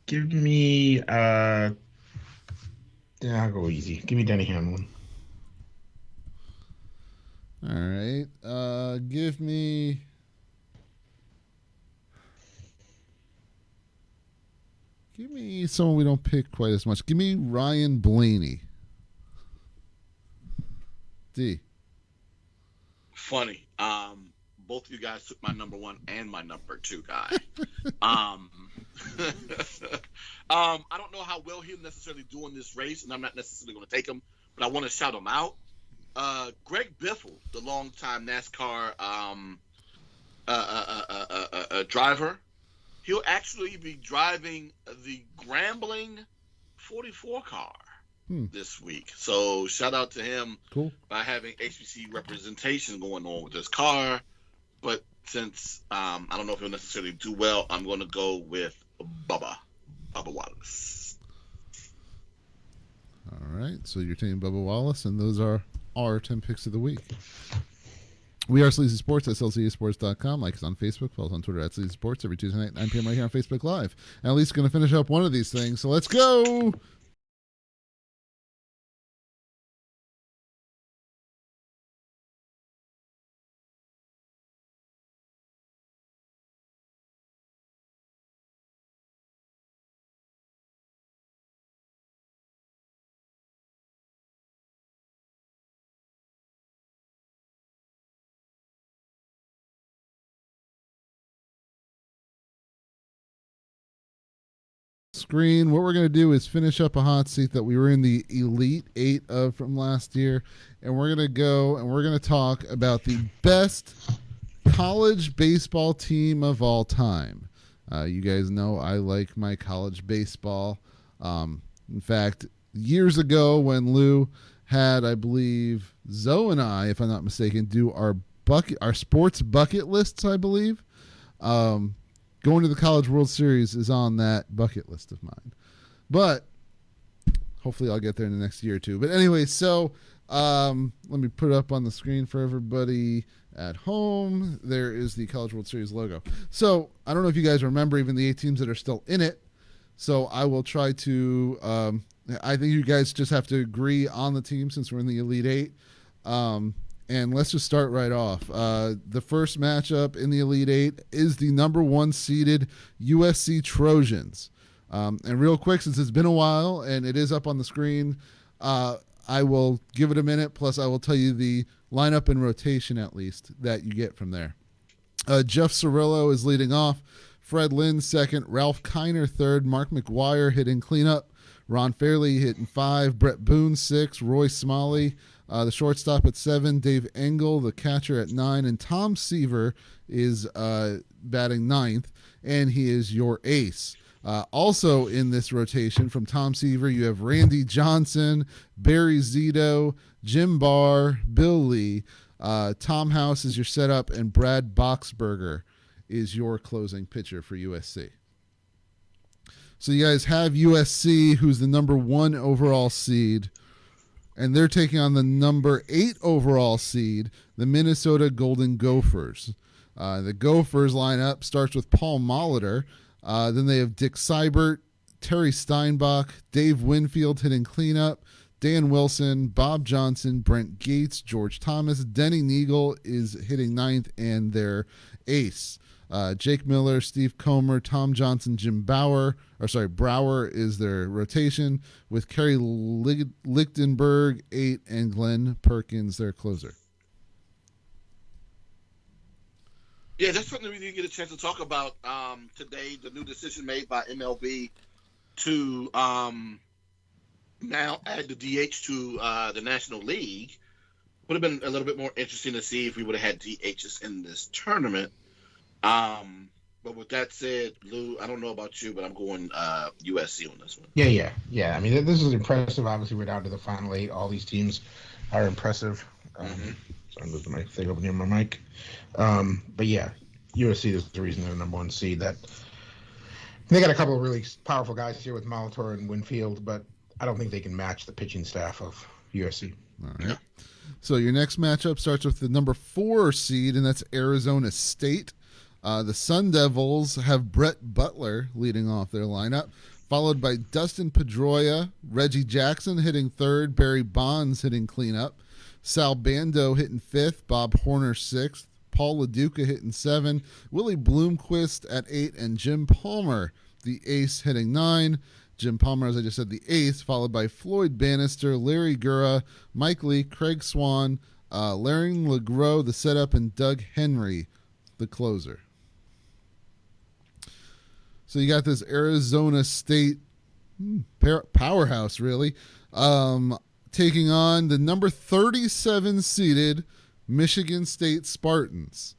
Give me yeah, I'll go easy. Give me Denny Hamlin. All right. Give me someone we don't pick quite as much. Give me Ryan Blaney. D. Funny. Both of you guys took my number 1 and my number 2 guy. I don't know how well he'll necessarily do in this race, and I'm not necessarily going to take him, but I want to shout him out. Greg Biffle, the longtime NASCAR driver, he'll actually be driving the Grambling 44 car this week. So shout out to him by having HBC representation going on with his car. But since I don't know if he'll necessarily do well, I'm going to go with Bubba Wallace. All right. So you're taking Bubba Wallace, and those are our 10 picks of the week. We are SLZE Sports, SLZEsports.com. Like us on Facebook. Follow us on Twitter at SLZE Sports every Tuesday night, 9 p.m. right here on Facebook Live. And Elise is going to finish up one of these things. So let's go. screen. What we're going to do is finish up a hot seat that we were in the Elite 8 of from last year, and we're going to go and we're going to talk about the best college baseball team of all time. You guys know I like my college baseball. In fact, years ago when Lou had, I believe, Zoe and I, if I'm not mistaken, do our sports bucket lists, I believe. Going to the College World Series is on that bucket list of mine. But hopefully I'll get there in the next year or two. But anyway, so let me put it up on the screen for everybody at home. There is the College World Series logo. So I don't know if you guys remember even the 8 teams that are still in it. So I will try to I think you guys just have to agree on the team since we're in the Elite 8. And let's just start right off. The first matchup in the Elite 8 is the number 1 seeded USC Trojans. And real quick, since it's been a while and it is up on the screen, I will give it a minute, plus I will tell you the lineup and rotation at least that you get from there. Jeff Cirillo is leading off. Fred Lynn second. Ralph Kiner third. Mark McGuire hitting cleanup. Ron Fairley hitting 5. Brett Boone 6. Roy Smalley the shortstop at 7, Dave Engel, the catcher at 9, and Tom Seaver is batting 9th, and he is your ace. Also in this rotation from Tom Seaver, you have Randy Johnson, Barry Zito, Jim Barr, Bill Lee. Tom House is your setup, and Brad Boxberger is your closing pitcher for USC. So you guys have USC, who's the number 1 overall seed, and they're taking on the number 8 overall seed, the Minnesota Golden Gophers. The Gophers lineup starts with Paul Molitor. Then they have Dick Seibert, Terry Steinbach, Dave Winfield hitting cleanup, Dan Wilson, Bob Johnson, Brent Gates, George Thomas. Denny Neagle is hitting 9th, and their ace. Jake Miller, Steve Comer, Tom Johnson, Jim Brower is their rotation, with Kerry Lichtenberg 8 and Glenn Perkins their closer. Yeah, that's something we didn't get a chance to talk about today. The new decision made by MLB to now add the DH to the National League would have been a little bit more interesting to see if we would have had DHs in this tournament. But with that said, Lou, I don't know about you, but I'm going USC on this one. Yeah. I mean, this is impressive. Obviously, we're down to the final 8. All these teams are impressive. So I'm losing my thing over near my mic. But yeah, USC is the reason they're the number 1 seed. That they got a couple of really powerful guys here with Molitor and Winfield, but I don't think they can match the pitching staff of USC. All right. Yeah. So your next matchup starts with the number 4 seed, and that's Arizona State. The Sun Devils have Brett Butler leading off their lineup, followed by Dustin Pedroia, Reggie Jackson hitting 3rd, Barry Bonds hitting cleanup, Sal Bando hitting 5th, Bob Horner 6th, Paul LaDuca hitting 7, Willie Bloomquist at 8, and Jim Palmer, the ace, hitting 9. Jim Palmer, as I just said, the ace, followed by Floyd Bannister, Larry Gura, Mike Lee, Craig Swan, Larry LeGros, the setup, and Doug Henry, the closer. So you got this Arizona State powerhouse, really, taking on the number 37 seeded Michigan State Spartans.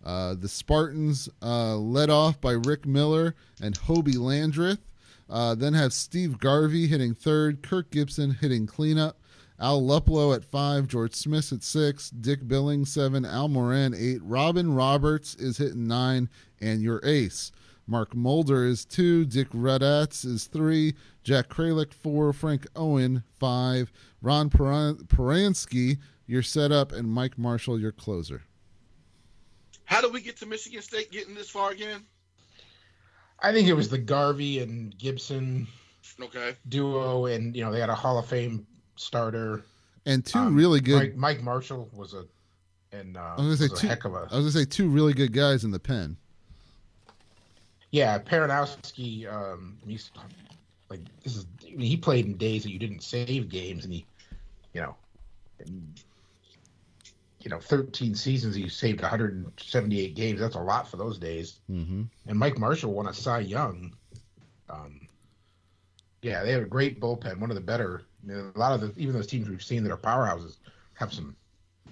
The Spartans led off by Rick Miller and Hobie Landreth. Then have Steve Garvey hitting 3rd, Kirk Gibson hitting cleanup, Al Luplow at 5, George Smith at 6, Dick Billings 7, Al Moran 8, Robin Roberts is hitting 9, and your ace. Mark Mulder is 2, Dick Radatz is 3, Jack Kralik 4, Frank Owen 5, Ron Paransky your setup, and Mike Marshall your closer. How did we get to Michigan State getting this far again? I think it was the Garvey and Gibson duo, and they got a Hall of Fame starter and 2 really good. Mike Marshall was a heck of a. I was gonna say 2 really good guys in the pen. Yeah, Paranowski. He played in days that you didn't save games, and he, 13 seasons he saved 178 games. That's a lot for those days. Mm-hmm. And Mike Marshall won a Cy Young. Yeah, they have a great bullpen. One of the better. A lot of even those teams we've seen that are powerhouses have some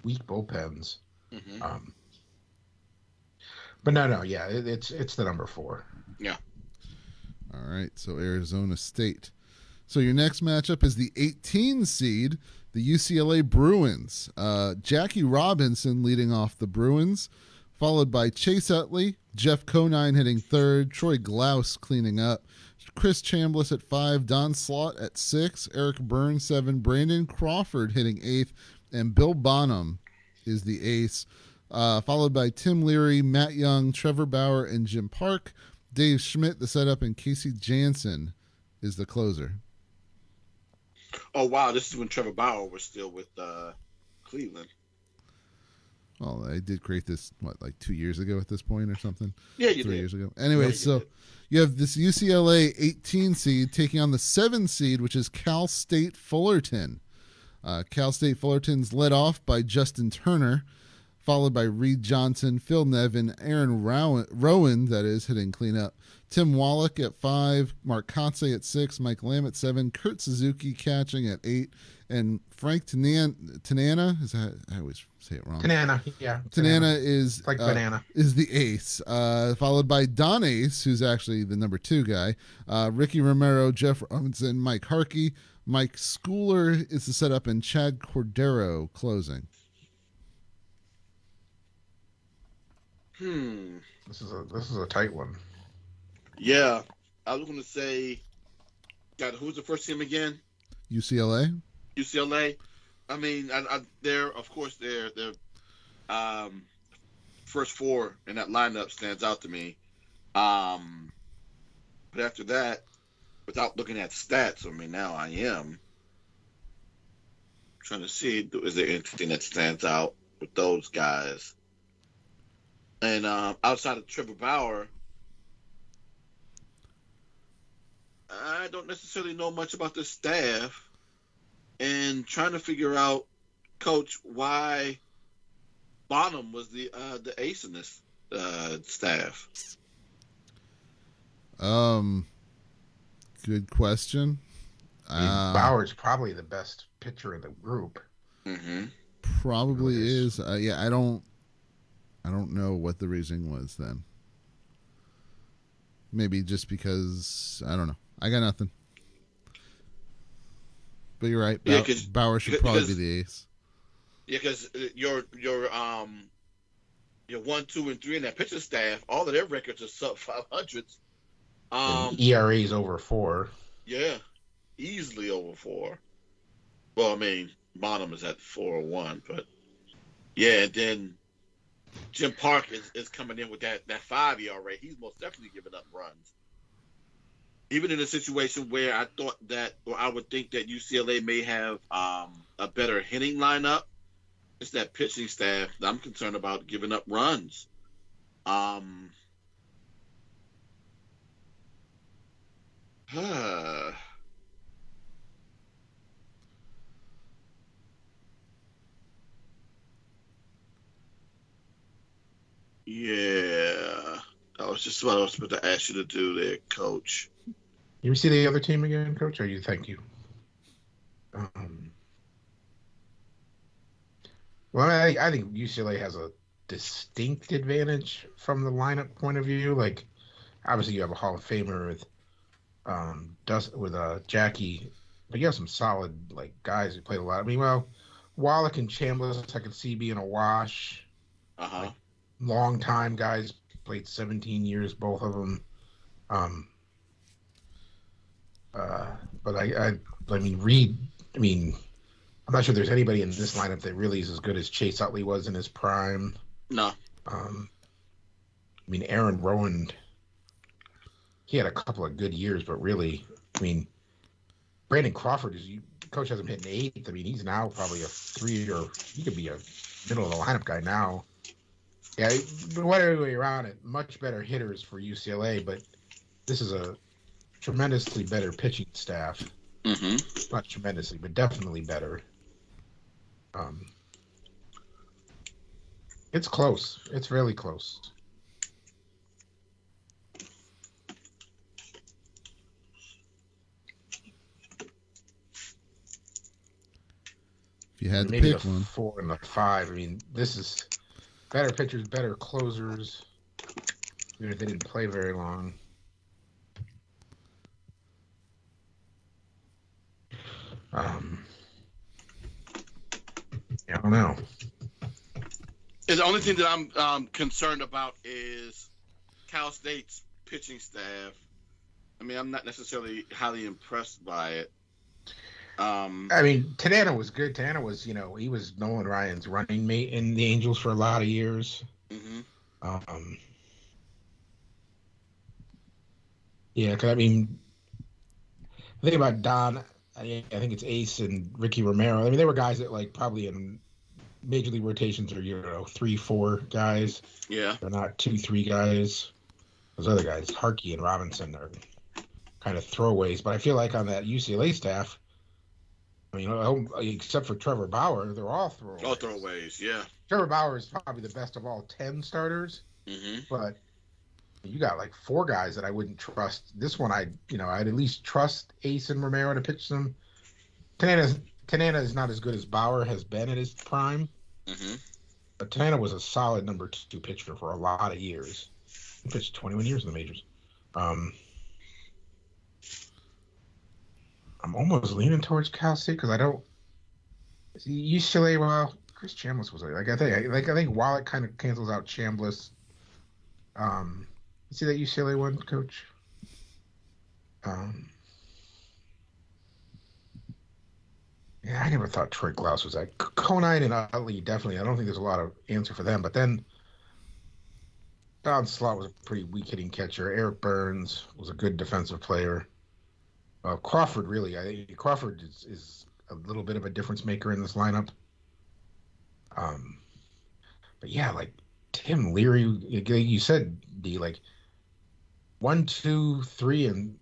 weak bullpens. Mm-hmm. But no, yeah, it's the number 4. Yeah. All right, so Arizona State. So your next matchup is the 18 seed, the UCLA Bruins. Jackie Robinson leading off the Bruins, followed by Chase Utley, Jeff Conine hitting 3rd, Troy Glaus cleaning up, Chris Chambliss at 5, Don Slott at 6, Eric Burns 7, Brandon Crawford hitting 8th, and Bill Bonham is the ace, followed by Tim Leary, Matt Young, Trevor Bauer, and Jim Park. Dave Schmidt, the setup, and Casey Jansen is the closer. Oh, wow. This is when Trevor Bauer was still with Cleveland. Well, I did create this, like 2 years ago at this point or something? Yeah, you 3 did. years ago. Anyway, Yeah, so did. you have this UCLA 18 seed taking on the 7 seed, which is Cal State Fullerton. Cal State Fullerton's led off by Justin Turner, followed by Reed Johnson, Phil Nevin, Aaron Rowan, that is, hitting cleanup, Tim Wallach at 5, Mark Kotze at 6, Mike Lamb at 7, Kurt Suzuki catching at 8, and Frank Tanana, is that, I always say it wrong. Tanana, yeah. Tanana is It's like banana. is the ace, followed by Don Ace, who's actually the number 2 guy, Ricky Romero, Jeff Robinson, Mike Harkey, Mike Schooler is the setup, and Chad Cordero closing. This is a tight one. Yeah. I was going to say, God, who's the first team again? UCLA. UCLA. I mean, they're, of course, their first 4 in that lineup stands out to me. But after that, without looking at stats, I mean, now I am trying to see, is there anything that stands out with those guys? And outside of Trevor Bauer, I don't necessarily know much about the staff, and trying to figure out, Coach, why Bonham was the ace in this staff. Good question. Bauer's probably the best pitcher in the group. Mm-hmm. Probably is. Yeah, I don't know what the reasoning was then. Maybe just because, I don't know. I got nothing. But you're right. Yeah, Bauer should probably be the ace. Yeah, because your 1, 2, and 3 in that pitching staff, all of their records are sub 500s. ERA's over 4. Yeah, easily over 4. Well, I mean, Bonham is at 401, but yeah, and then Jim Park is coming in with that 5 ERA. He's most definitely giving up runs. Even in a situation where I thought that, or I would think that UCLA may have a better hitting lineup, it's that pitching staff that I'm concerned about giving up runs. Yeah, that was just what I was supposed to ask you to do there, Coach. You see the other team again, Coach, or you thank you? Well, I think UCLA has a distinct advantage from the lineup point of view. Like, obviously, you have a Hall of Famer with Jackie, but you have some solid guys who played a lot. I mean, well, Wallach and Chambliss I could see being a wash. Long time guys, played 17 years, both of them. But I mean, Reed. I mean, I'm not sure there's anybody in this lineup that really is as good as Chase Utley was in his prime. No. I mean, Aaron Rowan, he had a couple of good years, but really, I mean, Brandon Crawford Coach hasn't hit an 8th. I mean, he's now probably a 3, or he could be a middle of the lineup guy now. Yeah, but whatever way around it, much better hitters for UCLA, but this is a tremendously better pitching staff. Mm-hmm. Not tremendously, but definitely better. It's close. It's really close. you had to maybe pick the one. 4 and the 5. I mean, this is better pitchers, better closers. Even if they didn't play very long. Yeah, I don't know. And the only thing that I'm concerned about is Cal State's pitching staff. I mean, I'm not necessarily highly impressed by it. I mean, Tanana was good. Tanana was, he was Nolan Ryan's running mate in the Angels for a lot of years. Mm-hmm. Yeah, because I mean, the thing about Don, I think it's Ace and Ricky Romero. I mean, they were guys that like probably in major league rotations are 3, 4 guys. Yeah, they're not 2, 3 guys. Those other guys, Harkey and Robinson, are kind of throwaways. But I feel like on that UCLA staff, I mean, except for Trevor Bauer, they're all throwaways. All throwaways, yeah. Trevor Bauer is probably the best of all 10 starters, but you got like 4 guys that I wouldn't trust. This one, I'd at least trust Ace and Romero to pitch them. Tanana is not as good as Bauer has been at his prime, but Tanana was a solid number 2 pitcher for a lot of years. He pitched 21 years in the majors. I'm almost leaning towards Cal State because I don't see UCLA. Well, Chris Chambliss was like I think Wallach kind of cancels out Chambliss. You see that UCLA one, Coach? Yeah, I never thought Troy Glaus was that. Conine and Utley, definitely. I don't think there's a lot of answer for them. But then Don Slott was a pretty weak-hitting catcher. Eric Burns was a good defensive player. Crawford, really. I think Crawford is a little bit of a difference maker in this lineup. But yeah, like Tim Leary, you said, D, like 1, 2, 3, and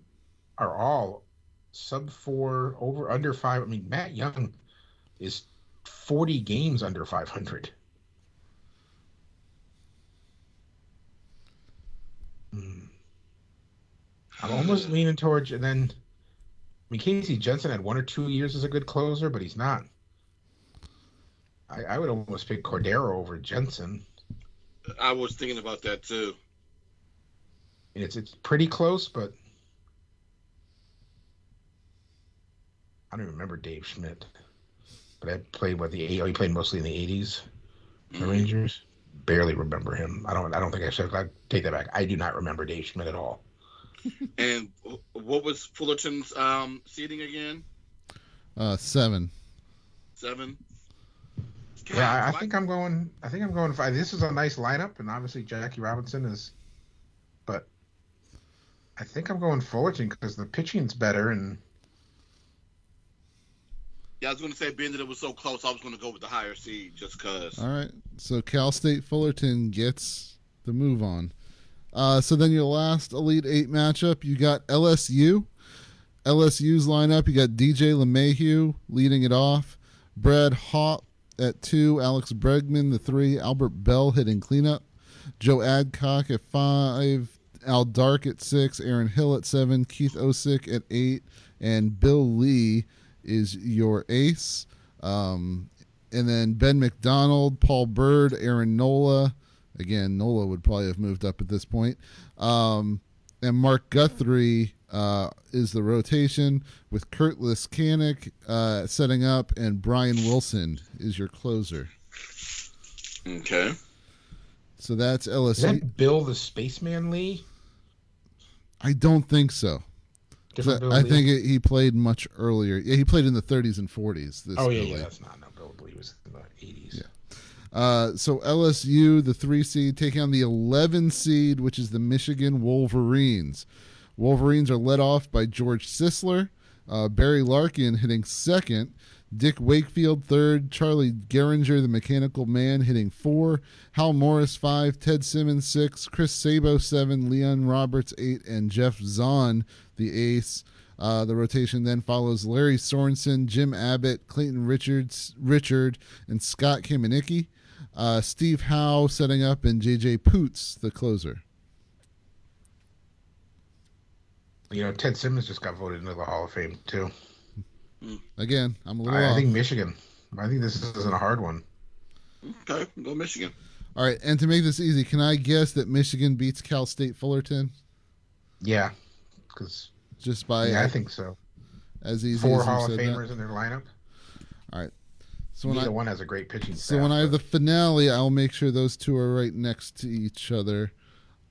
are all sub 4, under 5. I mean, Matt Young is 40 games under 500. I'm almost leaning towards, and then Casey Jensen had 1 or 2 years as a good closer, but he's not. I would almost pick Cordero over Jensen. I was thinking about that too. It's pretty close, but I don't remember Dave Schmidt. But I played he played mostly in the 80s. The Rangers. Barely remember him. I don't think I take that back. I do not remember Dave Schmidt at all. And what was Fullerton's seeding again? 7. 7. God, Yeah, I think I'm going 5. This is a nice lineup, and obviously Jackie Robinson is, but I think I'm going Fullerton because the pitching's better, and yeah, I was going to say, being that it was so close, I was going to go with the higher seed just because. All right, so Cal State Fullerton gets the move on. So then your last Elite 8 matchup, you got LSU. LSU's lineup, you got DJ LeMahieu leading it off, Brad Haupt at 2, Alex Bregman the 3, Albert Bell hitting cleanup, Joe Adcock at 5, Al Dark at 6, Aaron Hill at 7, Keith Osick at 8, and Bill Lee is your ace. And then Ben McDonald, Paul Bird, Aaron Nola. Again, Nola would probably have moved up at this point. And Mark Guthrie is the rotation with Kurt Liskanek setting up, and Brian Wilson is your closer. Okay. is So that's LSU. that Bill the Spaceman Lee? I don't think so. Different Bill I Lee? think he played much earlier. Yeah, he played in the 30s and 40s. This Oh Bill yeah, Lee. that's not Bill Lee was in the 80s. Yeah. So LSU, the 3 seed, taking on the 11 seed, which is the Michigan Wolverines. Wolverines are led off by George Sisler, Barry Larkin hitting 2nd, Dick Wakefield 3rd, Charlie Gehringer, the mechanical man, hitting 4, Hal Morris 5, Ted Simmons 6, Chris Sabo 7, Leon Roberts 8, and Jeff Zahn, the ace. The rotation then follows Larry Sorensen, Jim Abbott, Clayton Richard, and Scott Kamenicki. Steve Howe setting up, and J.J. Poots, the closer. Ted Simmons just got voted into the Hall of Fame too. Again, I'm a little I off. think Michigan. I think this isn't a hard one. Okay, go Michigan. All right, and to make this easy, can I guess that Michigan beats Cal State Fullerton? Yeah, because Just by I think so. as easy 4 as you Hall of said Famers that? in their lineup. All right. So Neither one has a great pitching staff. So when I have the finale, I'll make sure those two are right next to each other.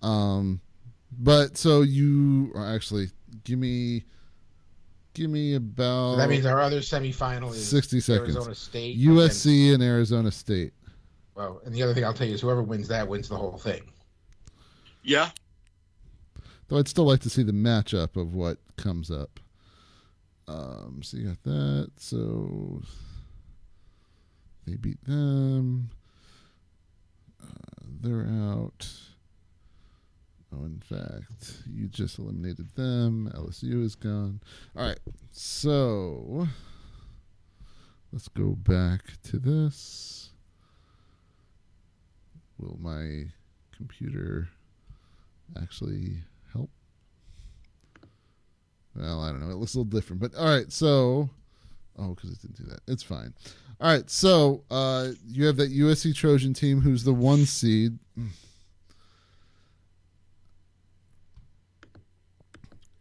But so you actually give me about. So that means our other semifinal is 60 seconds. Arizona State, USC and Arizona State. Well, and the other thing I'll tell you is whoever wins that wins the whole thing. Yeah. Though I'd still like to see the matchup of what comes up. So you got that. So they beat them. They're out. Oh, in fact, you just eliminated them. LSU is gone. All right. So let's go back to this. Will my computer actually help? Well, I don't know. It looks a little different. But all right. So, because it didn't do that. It's fine. All right. So you have that USC Trojan team who's the 1 seed.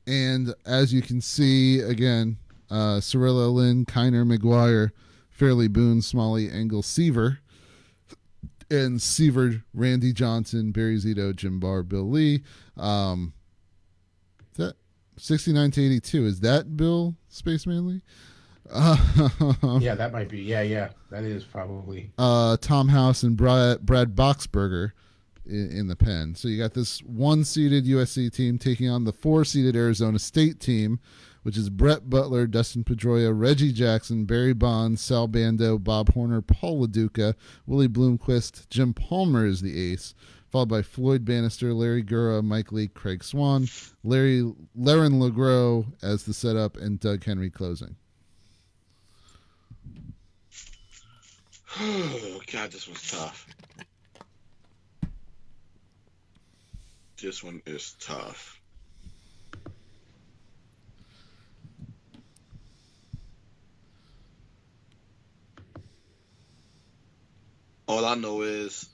And as you can see, again, Cirilla, Lynn, Kiner, McGuire, Fairley, Boone, Smalley, Engel, Seaver. And Seaver, Randy Johnson, Barry Zito, Jim Barr, Bill Lee. That 69 to 82. Is that Bill Spaceman Lee? Yeah, that might be. Yeah. That is probably. Tom House and Brad Boxberger in the pen. So you got this 1-seeded USC team taking on the 4-seeded Arizona State team, which is Brett Butler, Dustin Pedroia, Reggie Jackson, Barry Bonds, Sal Bando, Bob Horner, Paul LaDuca, Willie Bloomquist, Jim Palmer is the ace, followed by Floyd Bannister, Larry Gura, Mike Lee, Craig Swan, Laren LeGros as the setup, and Doug Henry closing. Oh, God, this one's tough. This one is tough. All I know is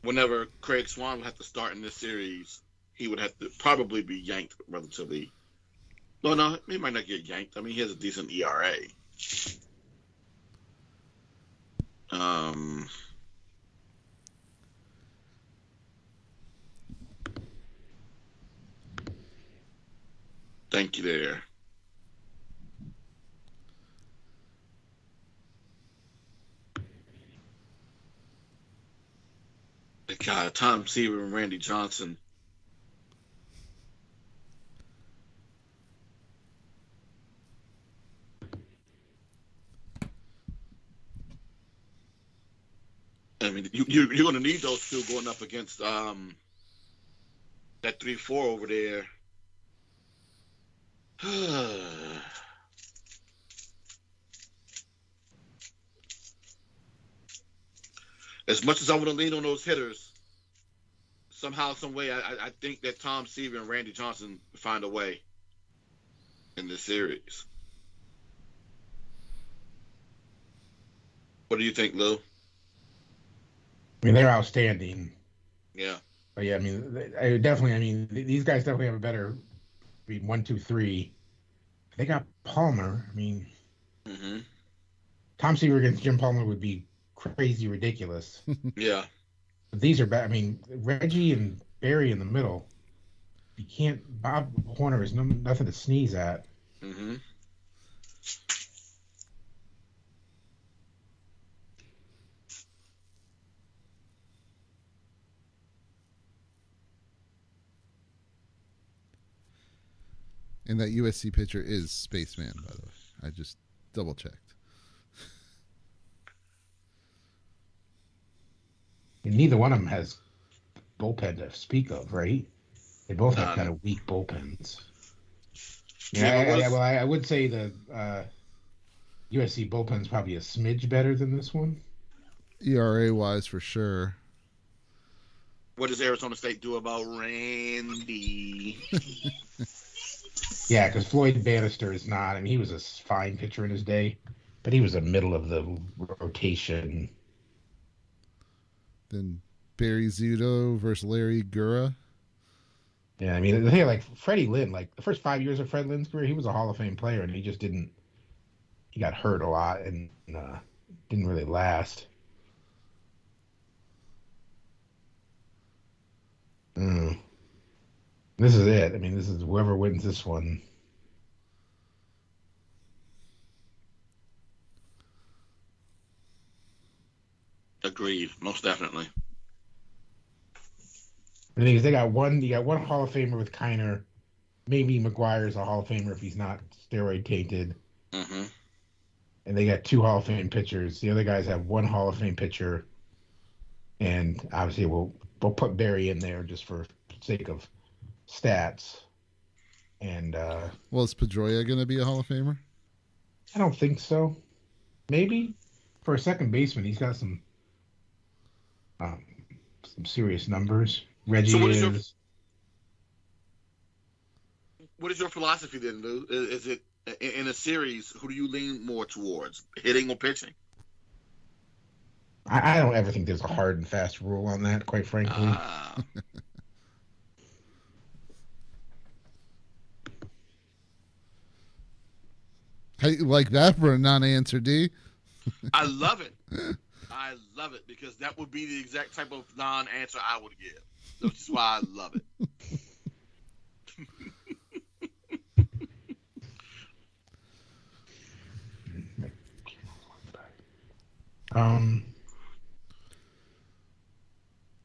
whenever Craig Swan would have to start in this series, he would have to probably be yanked relatively. No, he might not get yanked. I mean, he has a decent ERA. Thank you there. God, Tom Seaver and Randy Johnson. I mean, you're going to need those two going up against that 3-4 over there. As much as I want to lean on those hitters, somehow, some way, I think that Tom Seaver and Randy Johnson find a way in this series. What do you think, Lou? I mean, they're outstanding. Yeah. But yeah, I mean, these guys definitely have a better. I mean, 1, 2, 3. They got Palmer. I mean, Tom Seaver against Jim Palmer would be crazy ridiculous. Yeah. But these are bad. I mean, Reggie and Barry in the middle. You can't. Bob Horner is nothing to sneeze at. Mm-hmm. And that USC pitcher is Spaceman, by the way. I just double checked. And neither one of them has bullpen to speak of, right? They both have kind of weak bullpens. I would say the USC bullpen's probably a smidge better than this one. ERA wise, for sure. What does Arizona State do about Randy? Yeah, because Floyd Bannister is not. I mean, he was a fine pitcher in his day. but he was the middle of the rotation. Then Barry Zito versus Larry Gura. Yeah, I mean, the thing, like Freddie Lynn, like the first 5 years of Fred Lynn's career, he was a Hall of Fame player, and he just didn't. He got hurt a lot and didn't really last. This is it. I mean, this is whoever wins this one. Agreed, most definitely. The thing is, they got one. You got one Hall of Famer with Kiner. Maybe McGuire's a Hall of Famer if he's not steroid tainted. Mm-hmm. And they got 2 Hall of Fame pitchers. The other guys have 1 Hall of Fame pitcher. And obviously, we'll put Barry in there just for sake of stats. And well, is Pedroia going to be a Hall of Famer? I don't think so. Maybe for a second baseman, he's got some serious numbers. Reggie So what is your philosophy then, Lou? Is it in a series? Who do you lean more towards, hitting or pitching? I don't ever think there's a hard and fast rule on that, quite frankly. How you like that for a non-answer, D? I love it. I love it because that would be the exact type of non-answer I would give. Which is why I love it.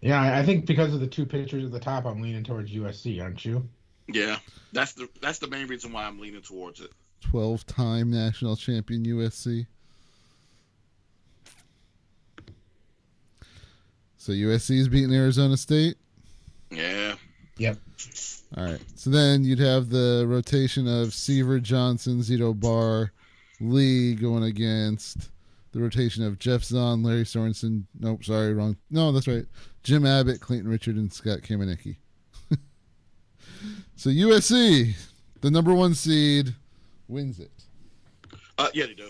Yeah, I think because of the 2 pitchers at the top, I'm leaning towards USC, aren't you? Yeah, that's the main reason why I'm leaning towards it. 12-time national champion USC. So USC is beating Arizona State? Yeah. Yep. All right. So then you'd have the rotation of Seaver, Johnson, Zito Barr, Lee going against the rotation of Jeff Zahn, Larry Sorensen. Nope, sorry, wrong. No, that's right. Jim Abbott, Clayton Richard, and Scott Kamenicki. So USC, the number 1 seed, wins it. Yeah, they do.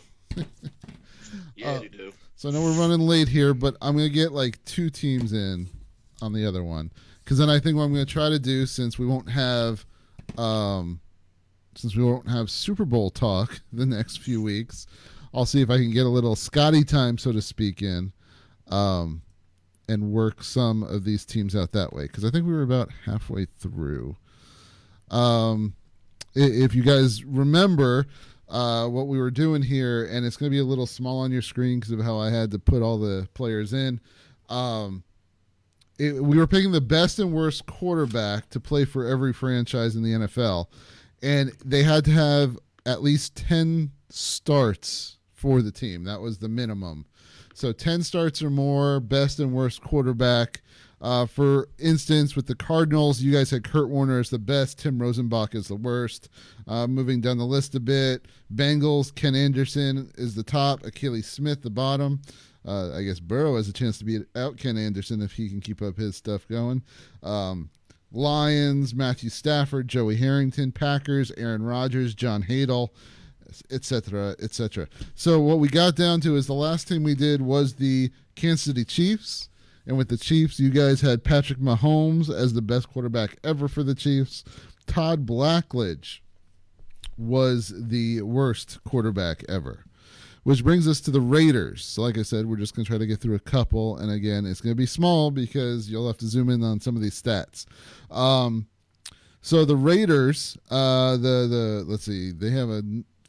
They do. So I know we're running late here, but I'm going to get like 2 teams in on the other one. Because then I think what I'm going to try to do, since we won't have Super Bowl talk the next few weeks, I'll see if I can get a little Scotty time, so to speak, in and work some of these teams out that way. Because I think we were about halfway through. If you guys remember what we were doing here, and it's going to be a little small on your screen because of how I had to put all the players in. We were picking the best and worst quarterback to play for every franchise in the NFL, and they had to have at least 10 starts for the team. That was the minimum. So 10 starts or more, best and worst quarterback. For instance, with the Cardinals, you guys had Kurt Warner as the best, Tim Rosenbach as the worst. Moving down the list a bit, Bengals, Ken Anderson is the top, Achilles Smith the bottom. I guess Burrow has a chance to beat out Ken Anderson if he can keep up his stuff going. Lions, Matthew Stafford, Joey Harrington. Packers, Aaron Rodgers, John Hadle, etc., etc. So what we got down to is the last team we did was the Kansas City Chiefs. And with the Chiefs, you guys had Patrick Mahomes as the best quarterback ever for the Chiefs. Todd Blackledge was the worst quarterback ever. Which brings us to the Raiders. So like I said, we're just going to try to get through a couple. And again, it's going to be small because you'll have to zoom in on some of these stats. So the Raiders, let's see, they have a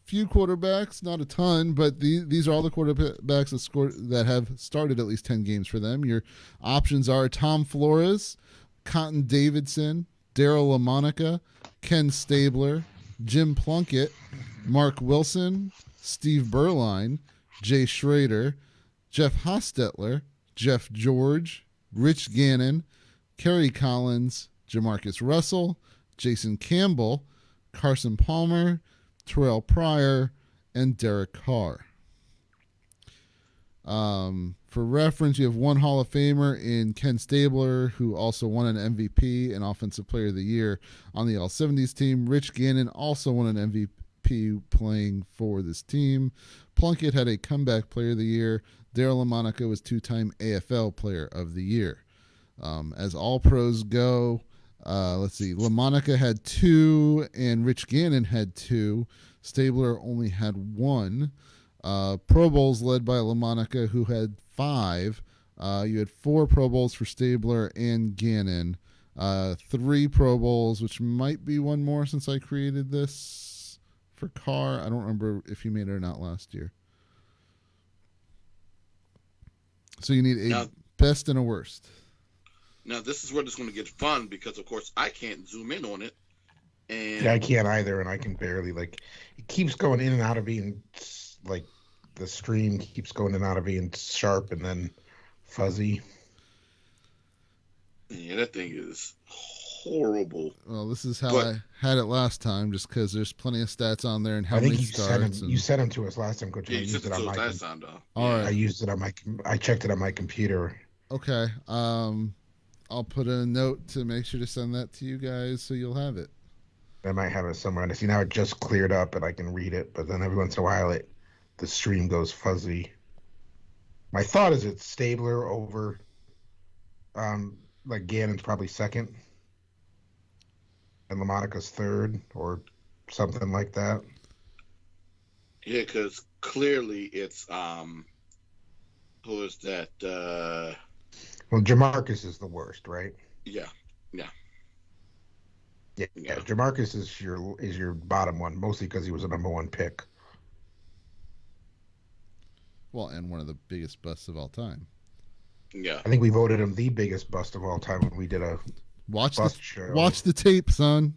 few quarterbacks, not a ton, but these are all the quarterbacks that have started at least 10 games for them. Your options are Tom Flores, Cotton Davidson, Daryl LaMonica, Ken Stabler, Jim Plunkett, Mark Wilson, Steve Berline, Jay Schrader, Jeff Hostetler, Jeff George, Rich Gannon, Kerry Collins, Jamarcus Russell, Jason Campbell, Carson Palmer, Terrell Pryor, and Derek Carr. For reference, you have one Hall of Famer in Ken Stabler, who also won an MVP and Offensive Player of the Year on the All-70s team. Rich Gannon also won an MVP MVP playing for this team. Plunkett had a comeback player of the year. Daryl LaMonica was 2-time AFL player of the year. As all pros go, let's see. LaMonica had 2 and Rich Gannon had 2. Stabler only had 1. Pro Bowls led by LaMonica, who had 5. You had 4 Pro Bowls for Stabler and Gannon. 3 Pro Bowls, which might be one more since I created this for Carr. I don't remember if he made it or not last year. So you need a best and a worst. Now, this is where it's going to get fun because, of course, I can't zoom in on it. And Yeah, I can't either, and I can barely, like, it keeps going in and out of being, like, the stream keeps going in and out of being sharp and then fuzzy. yeah, that thing is horrible. Well, this is how I had it last time, just because there's plenty of stats on there and how I think many you starts. you sent them to us last time, Coach. Yeah, I you used sent it it on to my. us last time, though. All right. I used it on my. I checked it on my computer. Okay. I'll put a note to make sure to send that to you guys so you'll have it. I might have it somewhere. And I see now it just cleared up and I can read it, but then every once in a while the stream goes fuzzy. My thought is it's Stabler over, like Gannon's probably second, and LaMonica's third, or something like that. Yeah, because clearly it's who is that? Well, Jamarcus is the worst, right? Yeah. Yeah. Jamarcus is your bottom one, mostly because he was a number 1 pick. Well, and one of the biggest busts of all time. Yeah. I think we voted him the biggest bust of all time when we did a Watch bust show. the tape, son.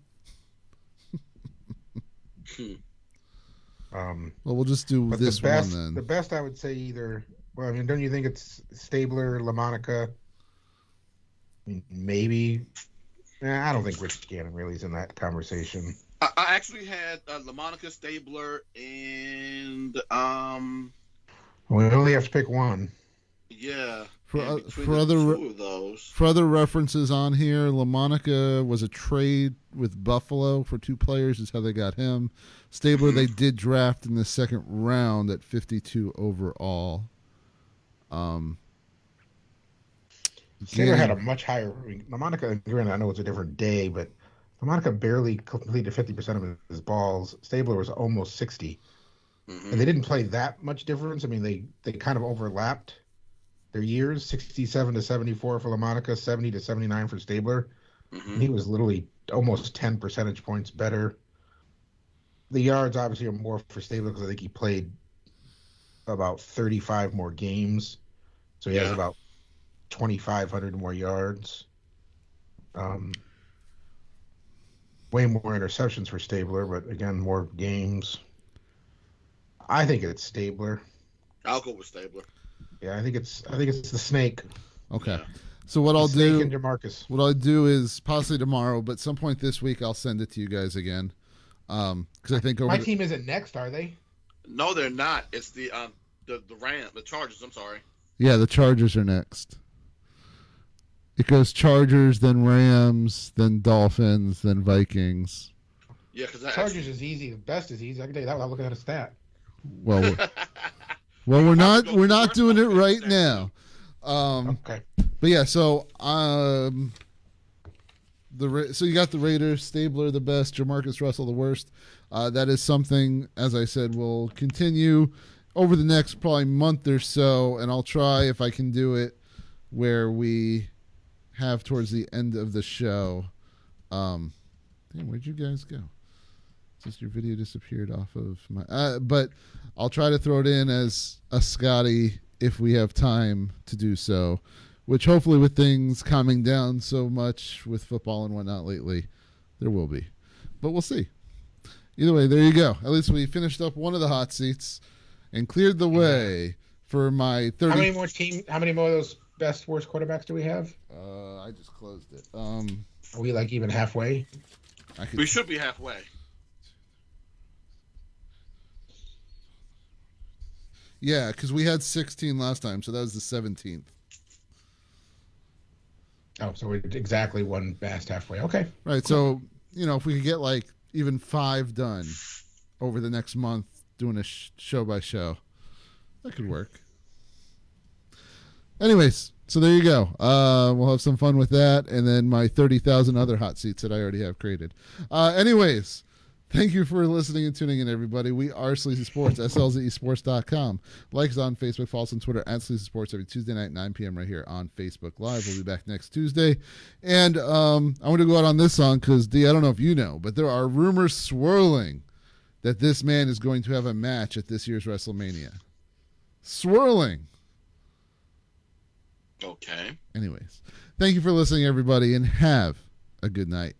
Well, we'll just do But this the best, one then. The best, I would say either. Well, I mean, don't you think it's Stabler, LaMonica? I mean, maybe. I don't think Rich Gannon really is in that conversation. I actually had LaMonica, Stabler, and We only have to pick one. yeah. For and between for the other two of those. For other references on here, LaMonica was a trade with Buffalo for 2 players is how they got him. Stabler they did draft in the second round at 52 overall. Stabler had a much higher. I mean, LaMonica, granted, I know it's a different day, but LaMonica barely completed 50% of his balls. Stabler was almost 60. Mhm. And they didn't play that much difference. I mean, they kind of overlapped their years, 67 to 74 for LaMonica, 70 to 79 for Stabler. Mhm. And he was literally almost 10 percentage points better. The yards obviously are more for Stabler because I think he played about 35 more games. So he has Yeah. about 2,500 more yards. Way more interceptions for Stabler, but again, more games. I think it's Stabler. I'll go with Stabler. Yeah, I think it's the snake. Okay. Yeah. So what I'll Snake do and Jamarcus. What I'll do is possibly tomorrow, but some point this week I'll send it to you guys again. Because I think My team isn't next, are they? No, they're not. It's the Chargers. I'm sorry. yeah, the Chargers are next. It goes Chargers, then Rams, then Dolphins, then Vikings. Yeah, because Chargers is easy. The best is easy. I can tell you that without looking at a stat. Well, we're not doing it right now. Okay. But yeah, so so you got the Raiders, Stabler the best, Jamarcus Russell the worst. That is something, as I said, will continue over the next probably month or so, and I'll try if I can do it where we have towards the end of the show. Damn, where'd you guys go? Just your video disappeared off of my. But I'll try to throw it in as a Scotty if we have time to do so. Which hopefully, with things calming down so much with football and whatnot lately, there will be. But we'll see. Either way, there you go. At least we finished up one of the hot seats and cleared the way for my 30. How many more of those best worst quarterbacks do we have? I just closed it. Are we like even halfway? we should be halfway. Yeah, because we had 16 last time, so that was the 17th. Oh, so we're exactly one past halfway. Okay. Right, so, if we could get like even 5 done, over the next month doing a show by show. That could work. Anyways, so there you go. We'll have some fun with that, and then my 30,000 other hot seats that I already have created. Anyways, thank you for listening and tuning in, everybody. We are SLZE Sports, SLZEsports.com. Like us on Facebook, follow us on Twitter, @SLZE Sports, every Tuesday night, 9 p.m. right here on Facebook Live. We'll be back next Tuesday. And I want to go out on this song because, D, I don't know if you know, but there are rumors swirling that this man is going to have a match at this year's WrestleMania. Swirling. Okay. Anyways, thank you for listening, everybody, and have a good night.